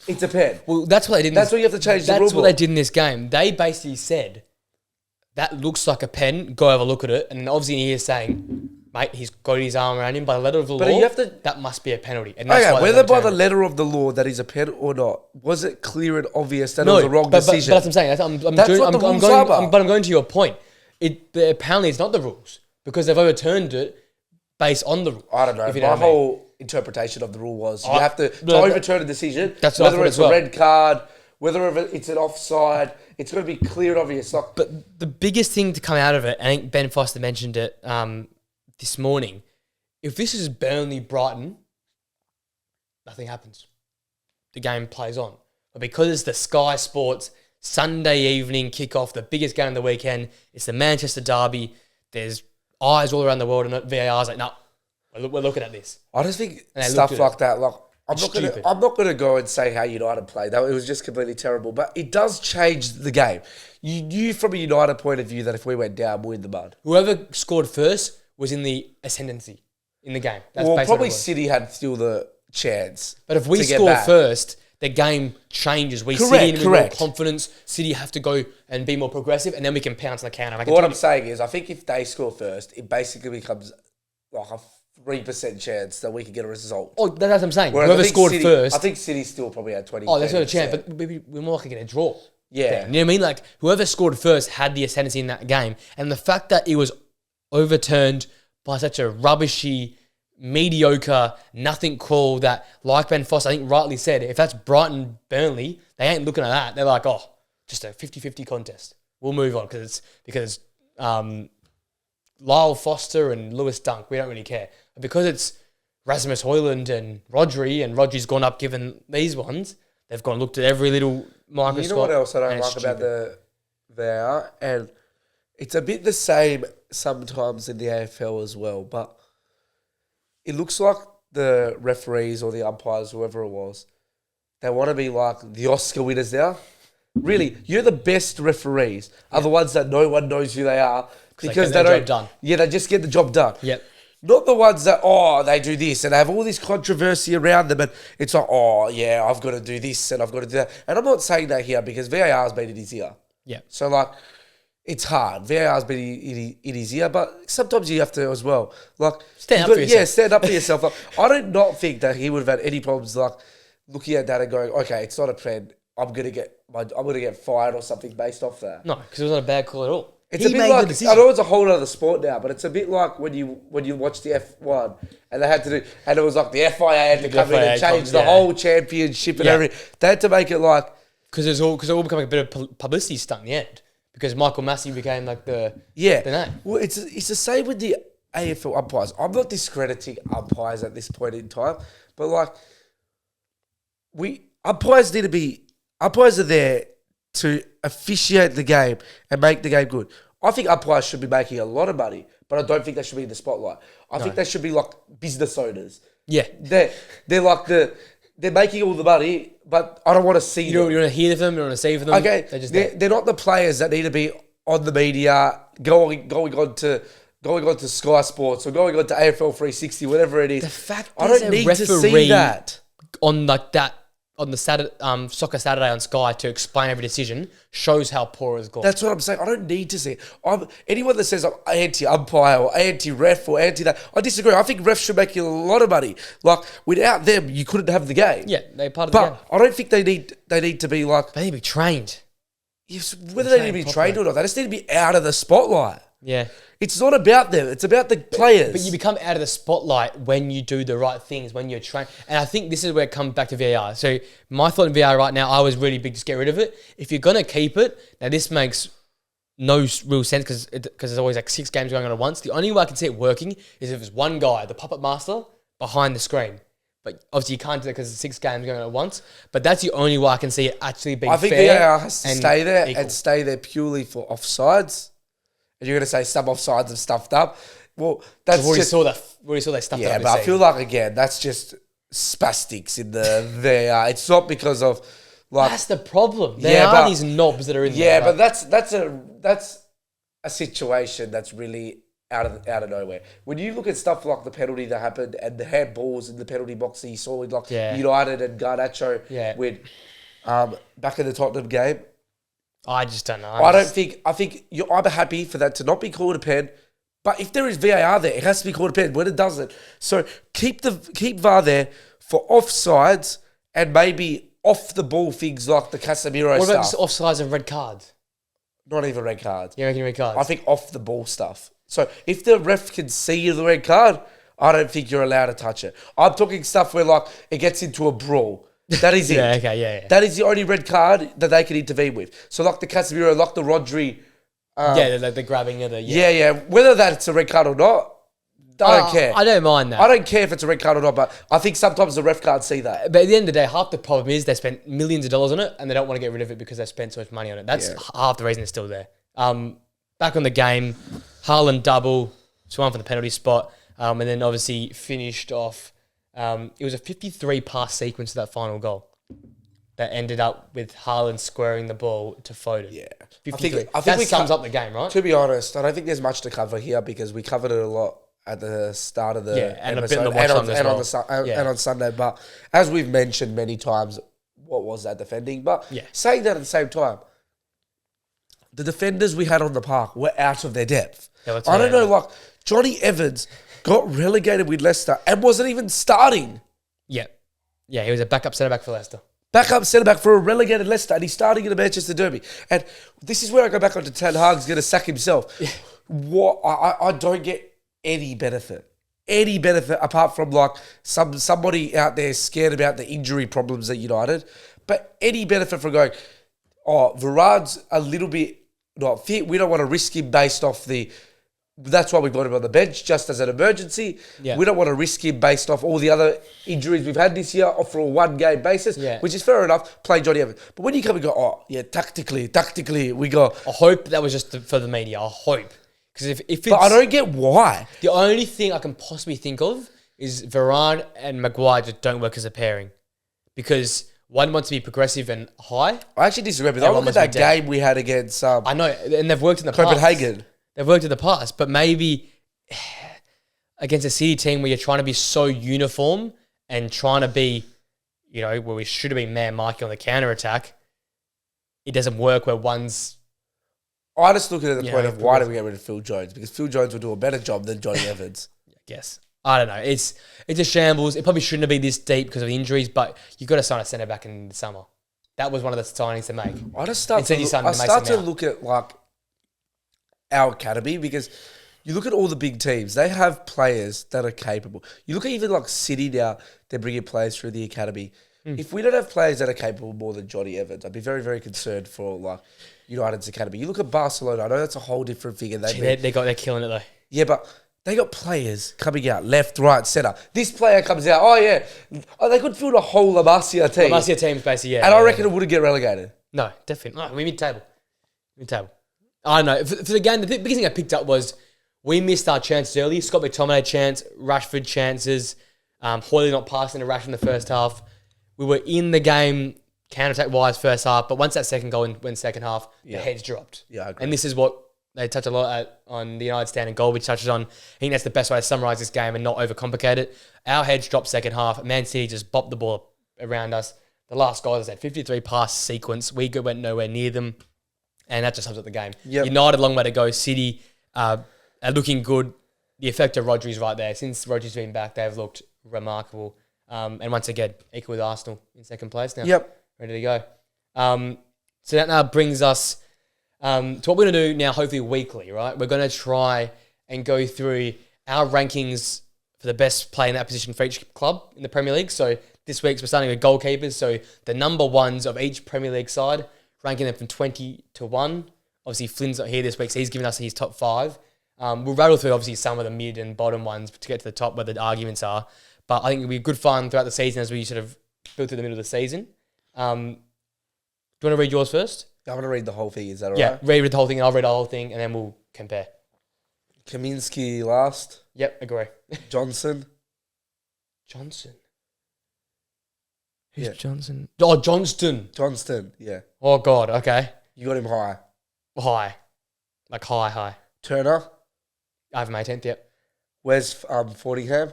it's a pen. Well, that's what they did. That's what you have to change the rule book. That's what they did in this game. They basically said, that looks like a pen, go have a look at it. And obviously he is saying, mate, he's got his arm around him by the letter of the law. You have to, that must be a penalty. And that's why whether by the letter of the law that is a pen or not, was it clear and obvious that it was a wrong decision? But that's what I'm saying. I'm going to your point. Apparently it's not the rules because they've overturned it based on the rule. I don't know. My whole interpretation of the rule was you have to overturn a decision, whether it's a red card, whether it's an offside, it's going to be clear and obvious. But the biggest thing to come out of it, I think Ben Foster mentioned it this morning, if this is Burnley-Brighton, nothing happens. The game plays on. But because it's the Sky Sports Sunday evening kickoff, the biggest game of the weekend, it's the Manchester derby, there's eyes all around the world and VAR's like, no, we're looking at this. I just think stuff like that, I'm not going to go and say how United played. It was just completely terrible. But it does change the game. You knew from a United point of view that if we went down, we're in the mud. Whoever scored first was in the ascendancy in the game. That's probably City had still the chance. But if we score first, the game changes. We City in with more confidence. City have to go and be more progressive, and then we can pounce on the counter. What I'm saying is, I think if they score first, it basically becomes like a 3% chance that we can get a result. Oh, that's what I'm saying. Whereas whoever scored first, I think City still probably had 20. Oh, there's not a chance, but we're more likely to get a draw. Yeah, you know what I mean. Like whoever scored first had the ascendancy in that game, and the fact that it was overturned by such a rubbishy, mediocre, nothing call that, like Ben Foster, I think rightly said, if that's Brighton Burnley, they ain't looking at that. They're like, oh, just a 50-50 contest. We'll move on because Lyle Foster and Lewis Dunk, we don't really care. But because it's Rasmus Højlund and Rodri's gone up given these ones, they've gone and looked at every little microscope. You know what else I don't like about the VAR? And it's a bit the same sometimes in the AFL as well, but it looks like the referees or the umpires, whoever it was, they want to be like the Oscar winners now. Really, you're the best referees are the ones that no one knows who they are because they don't. Done. Yeah, they just get the job done. Yep. Not the ones that, they do this and they have all this controversy around them and it's like, I've got to do this and I've got to do that. And I'm not saying that here because VAR has been in his ear. Yeah. So, like, it's hard. VAR has been in his ear, but sometimes you have to as well. Like, stand up for yourself. Yeah, stand up for yourself. Like, I do not think that he would have had any problems, like, looking at that and going, okay, it's not a pen. I'm gonna get fired or something based off that. No, because it was not a bad call at all. It's a bit like, I know it's a whole other sport now, but it's a bit like when you watch the F1 and they had to do, and it was like the FIA had to come in and change the whole championship and everything. They had to make it like because it all becoming a bit of publicity stunt in the end because Michael Massey became like the name. Well, it's the same with the AFL umpires. I'm not discrediting umpires at this point in time, but like umpires are there to officiate the game and make the game good. I think umpires should be making a lot of money, but I don't think they should be in the spotlight. I think they should be like business owners. Yeah. They're like they're making all the money, but I don't want to see them. You want to hear them, you want to see them. Okay, they're not the players that need to be on the media, going on to Sky Sports or going on to AFL 360, whatever it is. The fact I don't need to see that on like that. On the Soccer Saturday on Sky to explain every decision shows how poor it's gone. That's what I'm saying. I don't need to see it. Anyone that says I'm anti-umpire or anti-ref or anti-that, I disagree. I think refs should make you a lot of money. Like, without them, you couldn't have the game. Yeah, they're part of the game. But I don't think they need to be like... They need to be trained. Yes, whether they need to be trained or not, they just need to be out of the spotlight. Yeah. It's not about them. It's about the players. But you become out of the spotlight when you do the right things, when you're trained. And I think this is where it comes back to VAR. So my thought in VAR right now, I was really big to get rid of it. If you're going to keep it, now this makes no real sense because there's always like 6 games going on at once. The only way I can see it working is if it's one guy, the puppet master, behind the screen. But obviously you can't do that because there's 6 games going on at once. But that's the only way I can see it actually being fair. I think VAR has to stay there and stay there purely for offsides. And you're going to say some offsides have stuffed up. Well, that's we already saw they stuffed up. Yeah, but I feel like, again, that's just spastics in the VAR. It's not because of, like... That's the problem. There are these knobs that are in there. Yeah, but that's a situation that's really out of nowhere. When you look at stuff like the penalty that happened and the handballs in the penalty box that you saw with like United and Garnacho with back in the Tottenham game, I just don't know. I think you're either happy for that to not be called a pen, but if there is VAR there, it has to be called a pen. When it doesn't, so keep VAR there for offsides and maybe off the ball things like the Casemiro stuff. What about just offsides and red cards? Not even red cards. You reckon red cards? I think off the ball stuff. So if the ref can see the red card, I don't think you're allowed to touch it. I'm talking stuff where like it gets into a brawl. That is it. Yeah. That is the only red card that they can intervene with. So like the Casemiro, like the Rodri. The grabbing of the... Yeah. Whether that's a red card or not, I don't care. I don't mind that. I don't care if it's a red card or not, but I think sometimes the ref can't see that. But at the end of the day, half the problem is they spent millions of dollars on it and they don't want to get rid of it because they spent so much money on it. That's half the reason it's still there. Back on the game, Haaland double, swung for the penalty spot, and then obviously finished off... it was a 53-pass sequence to that final goal that ended up with Haaland squaring the ball to Foden. Yeah. 53. I think that sums up the game, right? To be honest, I don't think there's much to cover here because we covered it a lot at the start of the and a bit episode in the watch and, as and, well. and on Sunday. But as we've mentioned many times, what was that defending? But Yeah. saying that at the same time, the defenders we had on the park were out of their depth. Yeah, I don't know, like Johnny Evans got relegated with Leicester and wasn't even starting. Yeah. Yeah, he was a backup centre-back for Leicester. Backup centre-back for a relegated Leicester, and he's starting in the Manchester Derby. And this is where I go back onto Ten Hag's going to sack himself. Yeah. What I don't get any benefit apart from like somebody out there scared about the injury problems at United, but any benefit from going, oh, Varane's a little bit not fit. We don't want to risk him based off the. That's why we brought him on the bench, just as an emergency. Yeah. We don't want to risk him based off all the other injuries we've had this year off for a one-game basis, which is fair enough, play Johnny Evans. But when you come and go, oh, yeah, tactically, we go... I hope that was just for the media. I hope. Because if it's... But I don't get why. The only thing I can possibly think of is Varane and Maguire just don't work as a pairing. Because one wants to be progressive and high. I actually disagree. I look at that game we had against... I know, and they've worked in the Copenhagen. past. They've worked in the past, but maybe against a City team where you're trying to be so uniform and trying to be, you know, where we should have been man marking on the counter-attack, it doesn't work where one's... I just look at it at the point of why do we get rid of Phil Jones? Because Phil Jones will do a better job than Johnny Evans. I guess. I don't know. It's a shambles. It probably shouldn't have been this deep because of the injuries, but you've got to sign a centre-back in the summer. That was one of the signings to make. I just start to look at, like, our academy, because you look at all the big teams, they have players that are capable. You look at even like City now, they're bringing players through the academy. If we don't have players that are capable more than Johnny Evans, I'd be very, very concerned for like United's academy. You look at Barcelona, I know that's a whole different figure. They're killing it though. Yeah, but they got players coming out left, right, centre. This player comes out, they could field a whole La Masia team. La Masia team's basically, And I reckon it wouldn't get relegated. No, definitely. No, we're mid-table. I don't know. For the game, the biggest thing I picked up was we missed our chances early. Scott McTominay chance, Rashford chances, Hoyley not passing to Rashford in the first half. We were in the game counter-attack-wise first half, but once that second goal went second half, the heads dropped. Yeah, I agree. And this is what they touch a lot on the United standing goal, which touches on. I think that's the best way to summarise this game and not overcomplicate it. Our heads dropped second half. Man City just bopped the ball around us. The last goal, as I said, 53 pass sequence. We went nowhere near them. And that just sums up the game. Yep. United, long way to go. City are looking good. The effect of Rodri's right there. Since Rodri's been back, they've looked remarkable. And once again, equal with Arsenal in second place now. Yep. Ready to go. So that now brings us to what we're going to do now, hopefully weekly, right? We're going to try and go through our rankings for the best player in that position for each club in the Premier League. So this week's we're starting with goalkeepers. So the number ones of each Premier League side, ranking them from 20 to 1. Obviously, Flynn's not here this week, so he's given us his top 5. We'll rattle through, obviously, some of the mid and bottom ones to get to the top where the arguments are. But I think it'll be good fun throughout the season as we sort of build through the middle of the season. Do you want to read yours first? I'm going to read the whole thing. Is that all right? right? Yeah, read the whole thing, and I'll read the whole thing, and then we'll compare. Kaminsky last. Yep, agree. Johnson. Who's Johnson? Oh, Johnston, yeah. Oh, God, okay. You got him high. High. Like high. Turner. I have him 18th, yep. Where's Fordingham?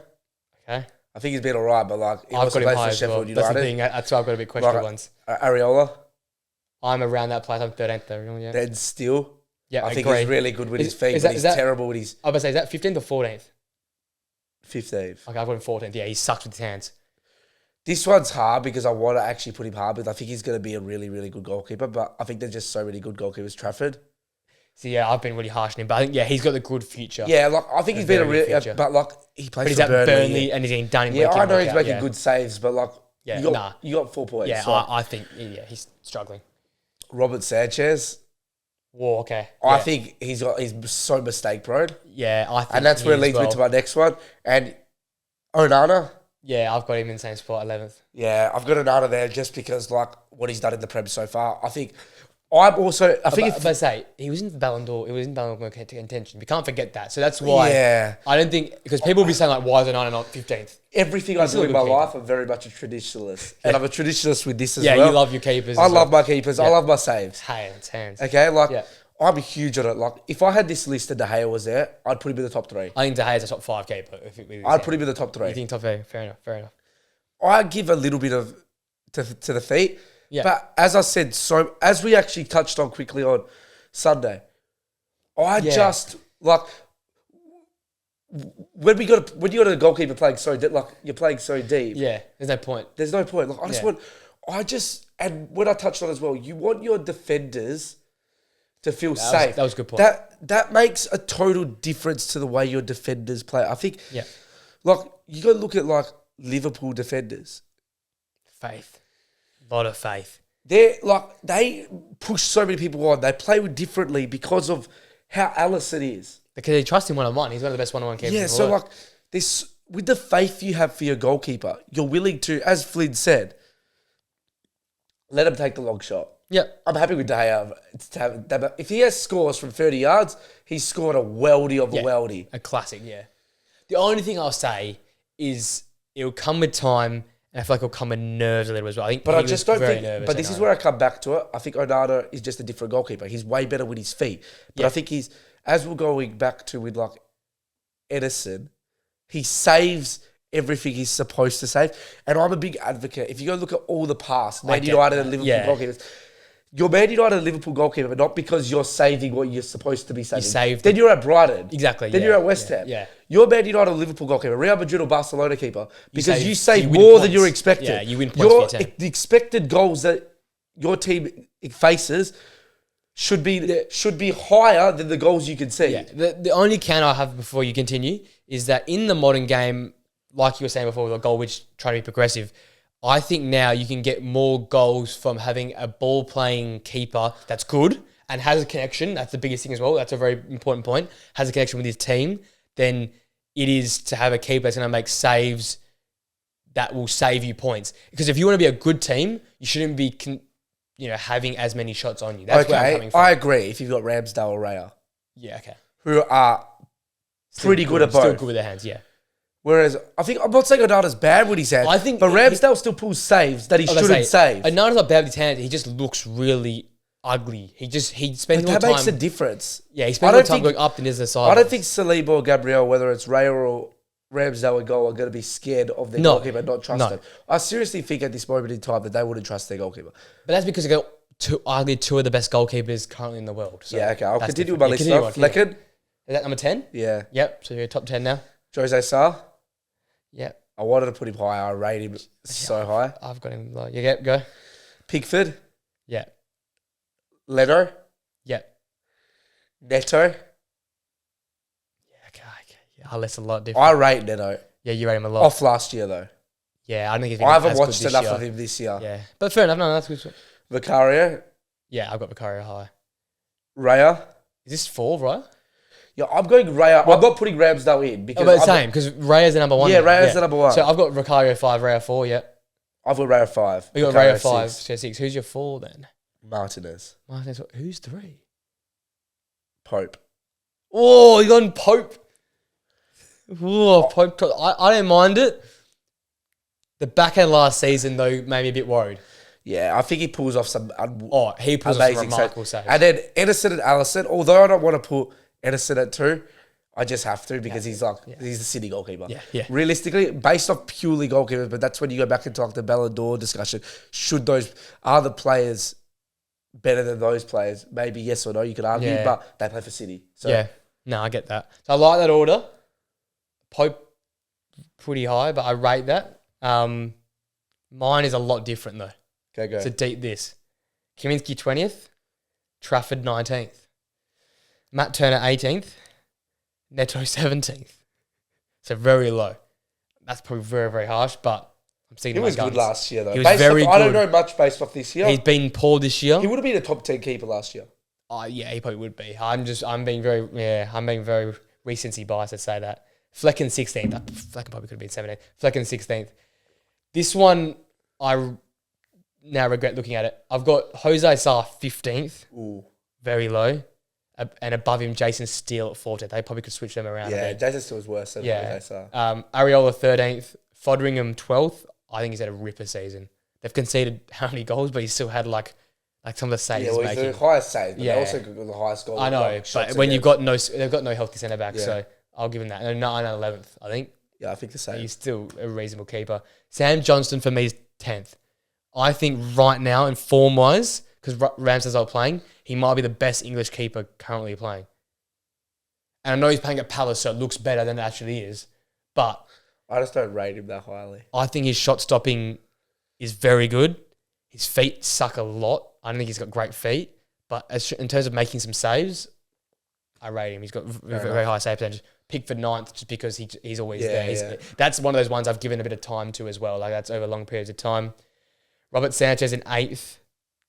Okay. I think he's been all right, but like... I've got him high as well. That's the thing. That's why I've got a bit questionable ones. Areola. I'm around that place. I'm 13th though. Yeah. Then Steele. Yeah, I think he's really good with his feet, but he's terrible with his... I was about to say, is that 15th or 14th? 15th. Okay, I've got him 14th. Yeah, he sucks with his hands. This one's hard because I want to actually put him hard because I think he's going to be a really, really good goalkeeper, but I think there's just so many good goalkeepers. Trafford. So, yeah, I've been really harsh on him, but I think, he's got the good future. Yeah, like, I think he's been a really... but, like, he plays for Burnley. Burnley and he's getting done in Yeah, I know he's making good saves, but, like, you got 4 points. Yeah, so. I think, he's struggling. Robert Sanchez. Whoa, okay. I think he's so mistake prone. Yeah, I think. And that's where it leads me to my next one. And Onana. Yeah, I've got him in the same spot, 11th. Yeah, I've got Onana there just because, like, what he's done in the Prem so far. I think I'm also... If I say, he was in the Ballon d'Or. He was in Ballon d'Or contention. We can't forget that. So that's why... Yeah. I don't think... Because people will be saying, like, why is Onana not 15th? Everything I do in my life, I'm very much a traditionalist. And I'm a traditionalist with this as well. Yeah, you love your keepers. I love my keepers. I love my saves. Hands. Okay, like, I'm huge on it. Like, if I had this list and De Gea was there, I'd put him in the top 3. I think De Gea's a top 5 keeper. I'd put him in the top 3. You think top 3? Fair enough. Fair enough. I give a little bit of to the feet. Yeah. But as I said, so as we actually touched on quickly on Sunday, just like when you got a goalkeeper playing so you're playing so deep. Yeah, there's no point. There's no point. Like and when I touched on as well, you want your defenders to feel safe. That was a good point. That makes a total difference to the way your defenders play. I think. Yeah. Like you got to look at like Liverpool defenders. Faith. A lot of faith. They push so many people on. They play differently because of how Alisson is. Because they trust him one-on-one. He's one of the best one-on-one keepers. Yeah, so like this with the faith you have for your goalkeeper, you're willing to, as Flynn said, let him take the long shot. Yep. I'm happy with De Gea. If he has scores from 30 yards, he's scored a weldy of a weldy. A classic, yeah. The only thing I'll say is it'll come with time. And I feel like it'll come with nerves a little as well. I think, but I just don't think. Nervous, but this is where I come back to it. I think Onana is just a different goalkeeper. He's way better with his feet. But I think as we're going back to with like Edison, he saves everything he's supposed to save. And I'm a big advocate. If you go look at all the past Man United and Liverpool goalkeepers, you're Man United and Liverpool goalkeeper, but not because you're saving what you're supposed to be saving. Then you're at Brighton. Exactly. Then you're at West Ham. Yeah. You're Man United and Liverpool goalkeeper, Real Madrid or Barcelona keeper, because you save win more points. than you're expected. Yeah, you win points for your team. The expected goals that your team faces should be higher than the goals you can see. Yeah. The only count I have before you continue is that in the modern game, like you were saying before, with a goal which trying to be progressive, I think now you can get more goals from having a ball-playing keeper that's good and has a connection. That's the biggest thing as well. That's a very important point. Has a connection with his team. Then it is to have a keeper that's going to make saves that will save you points. Because if you want to be a good team, you shouldn't be having as many shots on you. That's where I'm coming from. I agree if you've got Ramsdale or Raya. Yeah, okay. Who are pretty good at both. Still good with their hands, yeah. Whereas, I'm not saying Onana's bad with his hands, but Ramsdale still pulls saves that he shouldn't save. Onana's not bad with his hands. He just looks really ugly. He spends more time... That makes a difference. Yeah, he spends more time going up than his side. I don't think Saliba or Gabriel, whether it's Raya or Ramsdale or goal, are going to be scared of their goalkeeper and not trust him. I seriously think at this moment in time that they wouldn't trust their goalkeeper. But that's because they got arguably two of the best goalkeepers currently in the world. So yeah, okay. I'll continue with my list now. Flecken. Is that number 10? Yeah. Yep. So you're top 10 now? Jose Sarr. Yep. I wanted to put him higher. I rate him so high. I've got him low. Yeah, go. Pickford. Yeah. Leno. Yeah. Neto. Yeah, okay. Yeah, that's a lot different. I rate Neto. Yeah, you rate him a lot. Off last year, though. Yeah, I don't think he's been I haven't watched enough of him this year. Yeah. But fair enough. No, that's good. Vicario. Yeah, I've got Vicario high. Raya. Is this 4, right? Yeah, I'm going Raya. I'm not putting Ramsdale in because the same because Raya's the number 1. Yeah, Raya's the number 1. So I've got Vicario 5, Raya 4. Yeah, I've got Raya 5. We got Raya 5, 6. Who's your 4 then? Martinez. Who's 3? Pope. Oh, you got Pope. Oh, Pope. I don't mind it. The back end last season though made me a bit worried. Yeah, I think he pulls off some. He pulls off some remarkable saves. And then Edison and Alisson. Although I don't want to put Edison at 2, I just have to because he's the City goalkeeper. Yeah. Realistically, based off purely goalkeepers, but that's when you go back into like the Ballon d'Or discussion. Are the players better than those players? Maybe yes or no, you could argue, but they play for City. So yeah, no, I get that. So I like that order. Pope pretty high, but I rate that. Mine is a lot different though. Okay, go. So deep this. Kaminsky 20th, Trafford 19th, Matt Turner 18th, Neto 17th. So very low. That's probably very, very harsh, but I'm seeing he was good last year though. He was very good. I don't know much based off this year. He's been poor this year. He would have been a top 10 keeper last year. Yeah, he probably would be. I'm being very recency biased to say that. Flecken 16th. Flecken probably could have been 17th. Flecken 16th. This one, I now regret looking at it. I've got Jose Sarr 15th. Ooh. Very low. And above him, Jason Steele at 14th. They probably could switch them around. Yeah, Jason Steele's worse than Jose Sarr. Areola 13th. Foderingham 12th. I think he's had a ripper season. They've conceded how many goals, but he's still had like Like some of the saves Yeah, he's well, he's making. the highest save, but Yeah. they also got the highest goal. I know, like, but shots when you've against. they've got no healthy centre back, Yeah. so I'll give him that. And 9 and 11th, I think. Yeah, I think the same. He's still a reasonable keeper. Sam Johnston for me is 10th. I think right now, in form wise, because Ramsdale's not playing, he might be the best English keeper currently playing. And I know he's playing at Palace, so it looks better than it actually is. But I just don't rate him that highly. I think his shot stopping is very good. His feet suck a lot. I don't think he's got great feet. But in terms of making some saves, I rate him. He's got very high save percentage. Pickford 9th just because he's always there. That's one of those ones I've given a bit of time to as well. Like that's over long periods of time. Robert Sanchez in 8th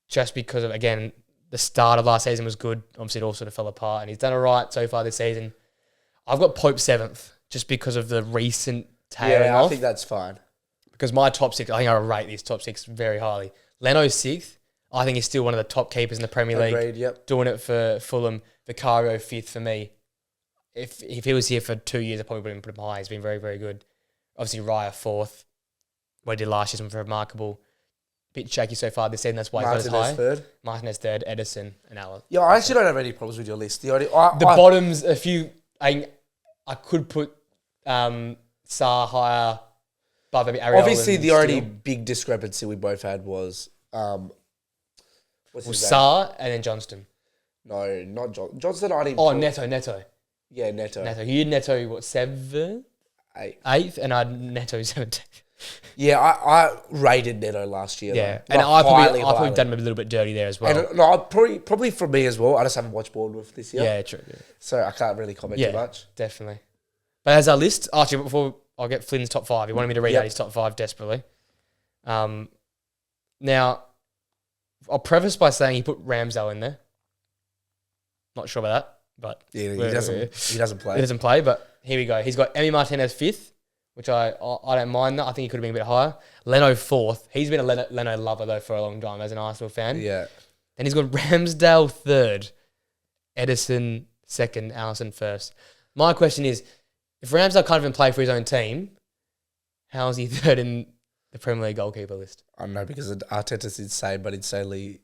just because of, again, the start of last season was good. Obviously, it all sort of fell apart, and he's done all right so far this season. I've got Pope 7th just because of the recent tailing off. I think that's fine. Because my top 6, I think I rate these top 6 very highly. Leno 6th. I think he's still one of the top keepers in the Premier League. Agreed, yep. Doing it for Fulham. Vicario 5th for me. If he was here for 2 years, I probably wouldn't put him high. He's been very, very good. Obviously, Raya 4th. What he did last year was remarkable. Bit shaky so far this season. That's why he's got as high. 3rd. Martinez 3rd. Edison and Allen. Yeah, I actually don't have any problems with your list. The Bottoms, a few... I could put Sarr higher, but maybe Ariel. Obviously, the only big discrepancy we both had was... what's his name? Sarr and then Johnston. No, not Johnston. I didn't. Oh, Neto. Yeah, Neto. You had Neto, what, 7th? 8th, and I had Neto 17th. Yeah, I rated Neto last year. Yeah, though. and Like, I probably done him a little bit dirty there as well. And no, probably for me as well. I just haven't watched Bournemouth this year. Yeah, true. Yeah. So I can't really comment too much. Definitely. But as our list, actually, before I'll get Flynn's top 5, he wanted me to read out his top 5 desperately. Now, I'll preface by saying he put Ramsdale in there. Not sure about that, but Yeah, he doesn't play. He doesn't play, but here we go. He's got Emi Martinez 5th, which I don't mind that. I think he could have been a bit higher. Leno 4th. He's been a Leno lover, though, for a long time as an Arsenal fan. Yeah. Then he's got Ramsdale 3rd, Edison 2nd, Alisson 1st. My question is, if Ramsdale can't even play for his own team, how is he 3rd in the Premier League goalkeeper list? I don't know, because Arteta's insane, but insanely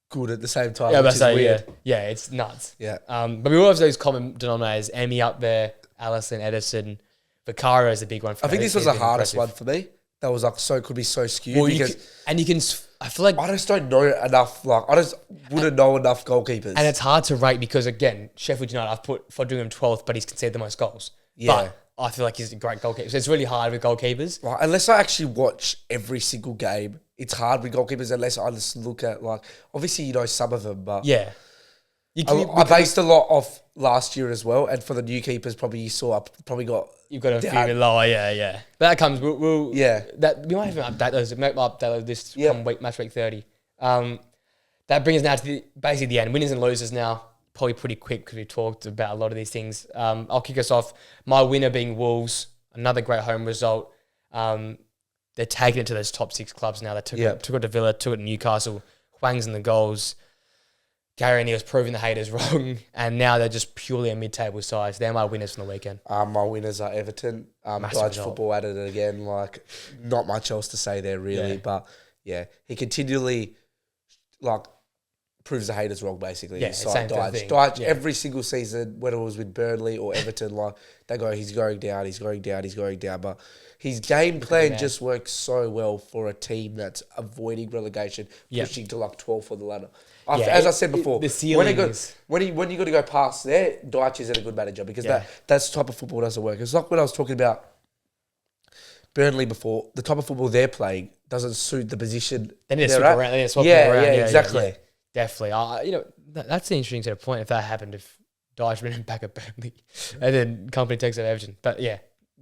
good at the same time, Yeah, which is weird. Yeah, it's nuts. Yeah. But we all have those common denominators. Emi up there, Alisson, Edison. Vicario is a big one for me. I think this was the hardest one for me. That was like could be so skewed I feel like... I just don't know enough, I just wouldn't know enough goalkeepers. And it's hard to rate because, again, Sheffield United, I've put Foderingham 12th, but he's conceded the most goals. Yeah. But I feel like he's a great goalkeeper. So it's really hard with goalkeepers. Right, unless I actually watch every single game, it's hard with goalkeepers unless I just look at, obviously you know some of them, but... Yeah. I based a lot off last year as well, and for the new keepers, probably you saw, I probably got... You've got a few bit lower, yeah. But that comes, we'll we might even update those, this come match week 30. That brings us now to basically the end. Winners and losers now, probably pretty quick because we talked about a lot of these things. I'll kick us off. My winner being Wolves, another great home result. They're taking it to those top 6 clubs now. They took it to Villa, took it to Newcastle. Huang's in the goals. Gary O'Neill's proving the haters wrong, and now they're just purely a mid-table side. So they're my winners from the weekend. My winners are Everton. Dodge football added it again. Not much else to say there really, but yeah, he continually proves the haters wrong basically. Yeah, same thing. Dodge every single season, whether it was with Burnley or Everton, they go, he's going down, but his game plan just works so well for a team that's avoiding relegation, pushing to 12th on the ladder. As I said before, the ceiling when you got to go past there, Dyche isn't a good manager because that's the type of football doesn't work. It's like when I was talking about Burnley before, the type of football they're playing doesn't suit the position. They need to swap around. They need to swap around. Yeah, exactly. Yeah. Definitely. That's an interesting sort of point if that happened, if Dyche went back at Burnley and then company takes over Everton. But yeah,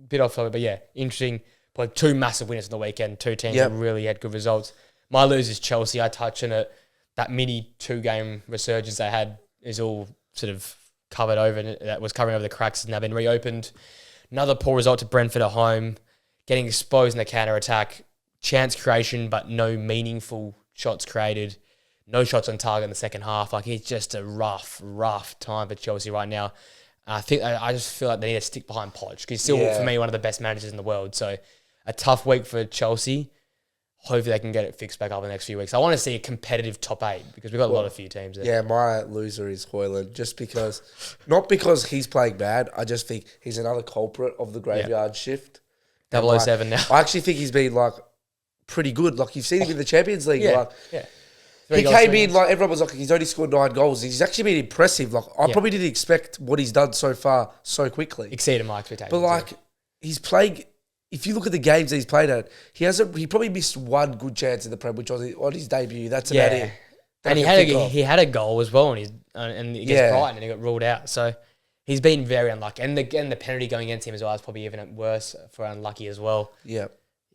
bit off topic, but yeah, interesting. But 2 massive winners on the weekend, 2 teams that really had good results. My losers, Chelsea, I touched on it. That mini 2-game resurgence they had is all sort of covered over, and that was covering over the cracks and now been reopened. Another poor result to Brentford at home, getting exposed in the counter-attack. Chance creation, but no meaningful shots created. No shots on target in the second half. It's just a rough time for Chelsea right now. I just feel like they need to stick behind Poch because he's still, for me, one of the best managers in the world. So a tough week for Chelsea. hopefully they can get it fixed back up in the next few weeks. I want to see a competitive top 8 because we've got a lot of few teams there. Yeah, my loser is Hoyland, just because, not because he's playing bad. I just think he's another culprit of the graveyard shift. 007 now. I actually think he's been like pretty good. Like you've seen him in the Champions League. Yeah, Like, yeah. he came in like everyone was like, he's only scored 9 goals. He's actually been impressive. Like I probably didn't expect what he's done so far so quickly. Exceeded my expectations. But like he's playing. If you look at the games that he's played at, he probably missed one good chance in the Prem, which was on his debut. That's about it. And he had a goal as well, and against Brighton, and he got ruled out. So he's been very unlucky, and the penalty going against him as well is probably even worse for unlucky as well. Yeah,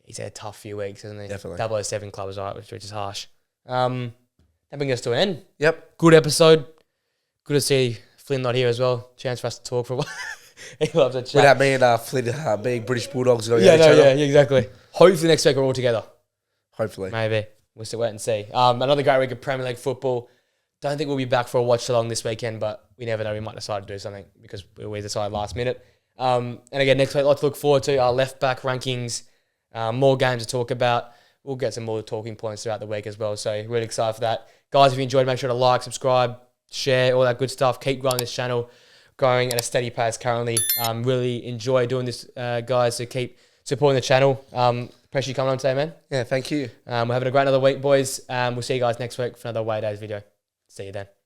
he's had a tough few weeks, hasn't he? Definitely. 007 club as well, which is harsh. That brings us to an end. Yep. Good episode. Good to see Flynn not here as well. Chance for us to talk for a while. He loves a chat. Without me and Flynn being British Bulldogs going exactly. Hopefully next week we're all together. Hopefully. Maybe. We'll still wait and see. Another great week of Premier League football. Don't think we'll be back for a watch along this weekend, but we never know. We might decide to do something because we always decide last minute. And again, next week, lots to look forward to. Our left back rankings, more games to talk about. We'll get some more talking points throughout the week as well. So really excited for that. Guys, if you enjoyed, make sure to like, subscribe, share, all that good stuff. Keep growing this channel. Growing at a steady pace currently. Really enjoy doing this, guys, so keep supporting the channel. Appreciate you coming on today, man. Yeah, thank you. We're having a great another week, boys. We'll see you guys next week for another Away Days video. See you then.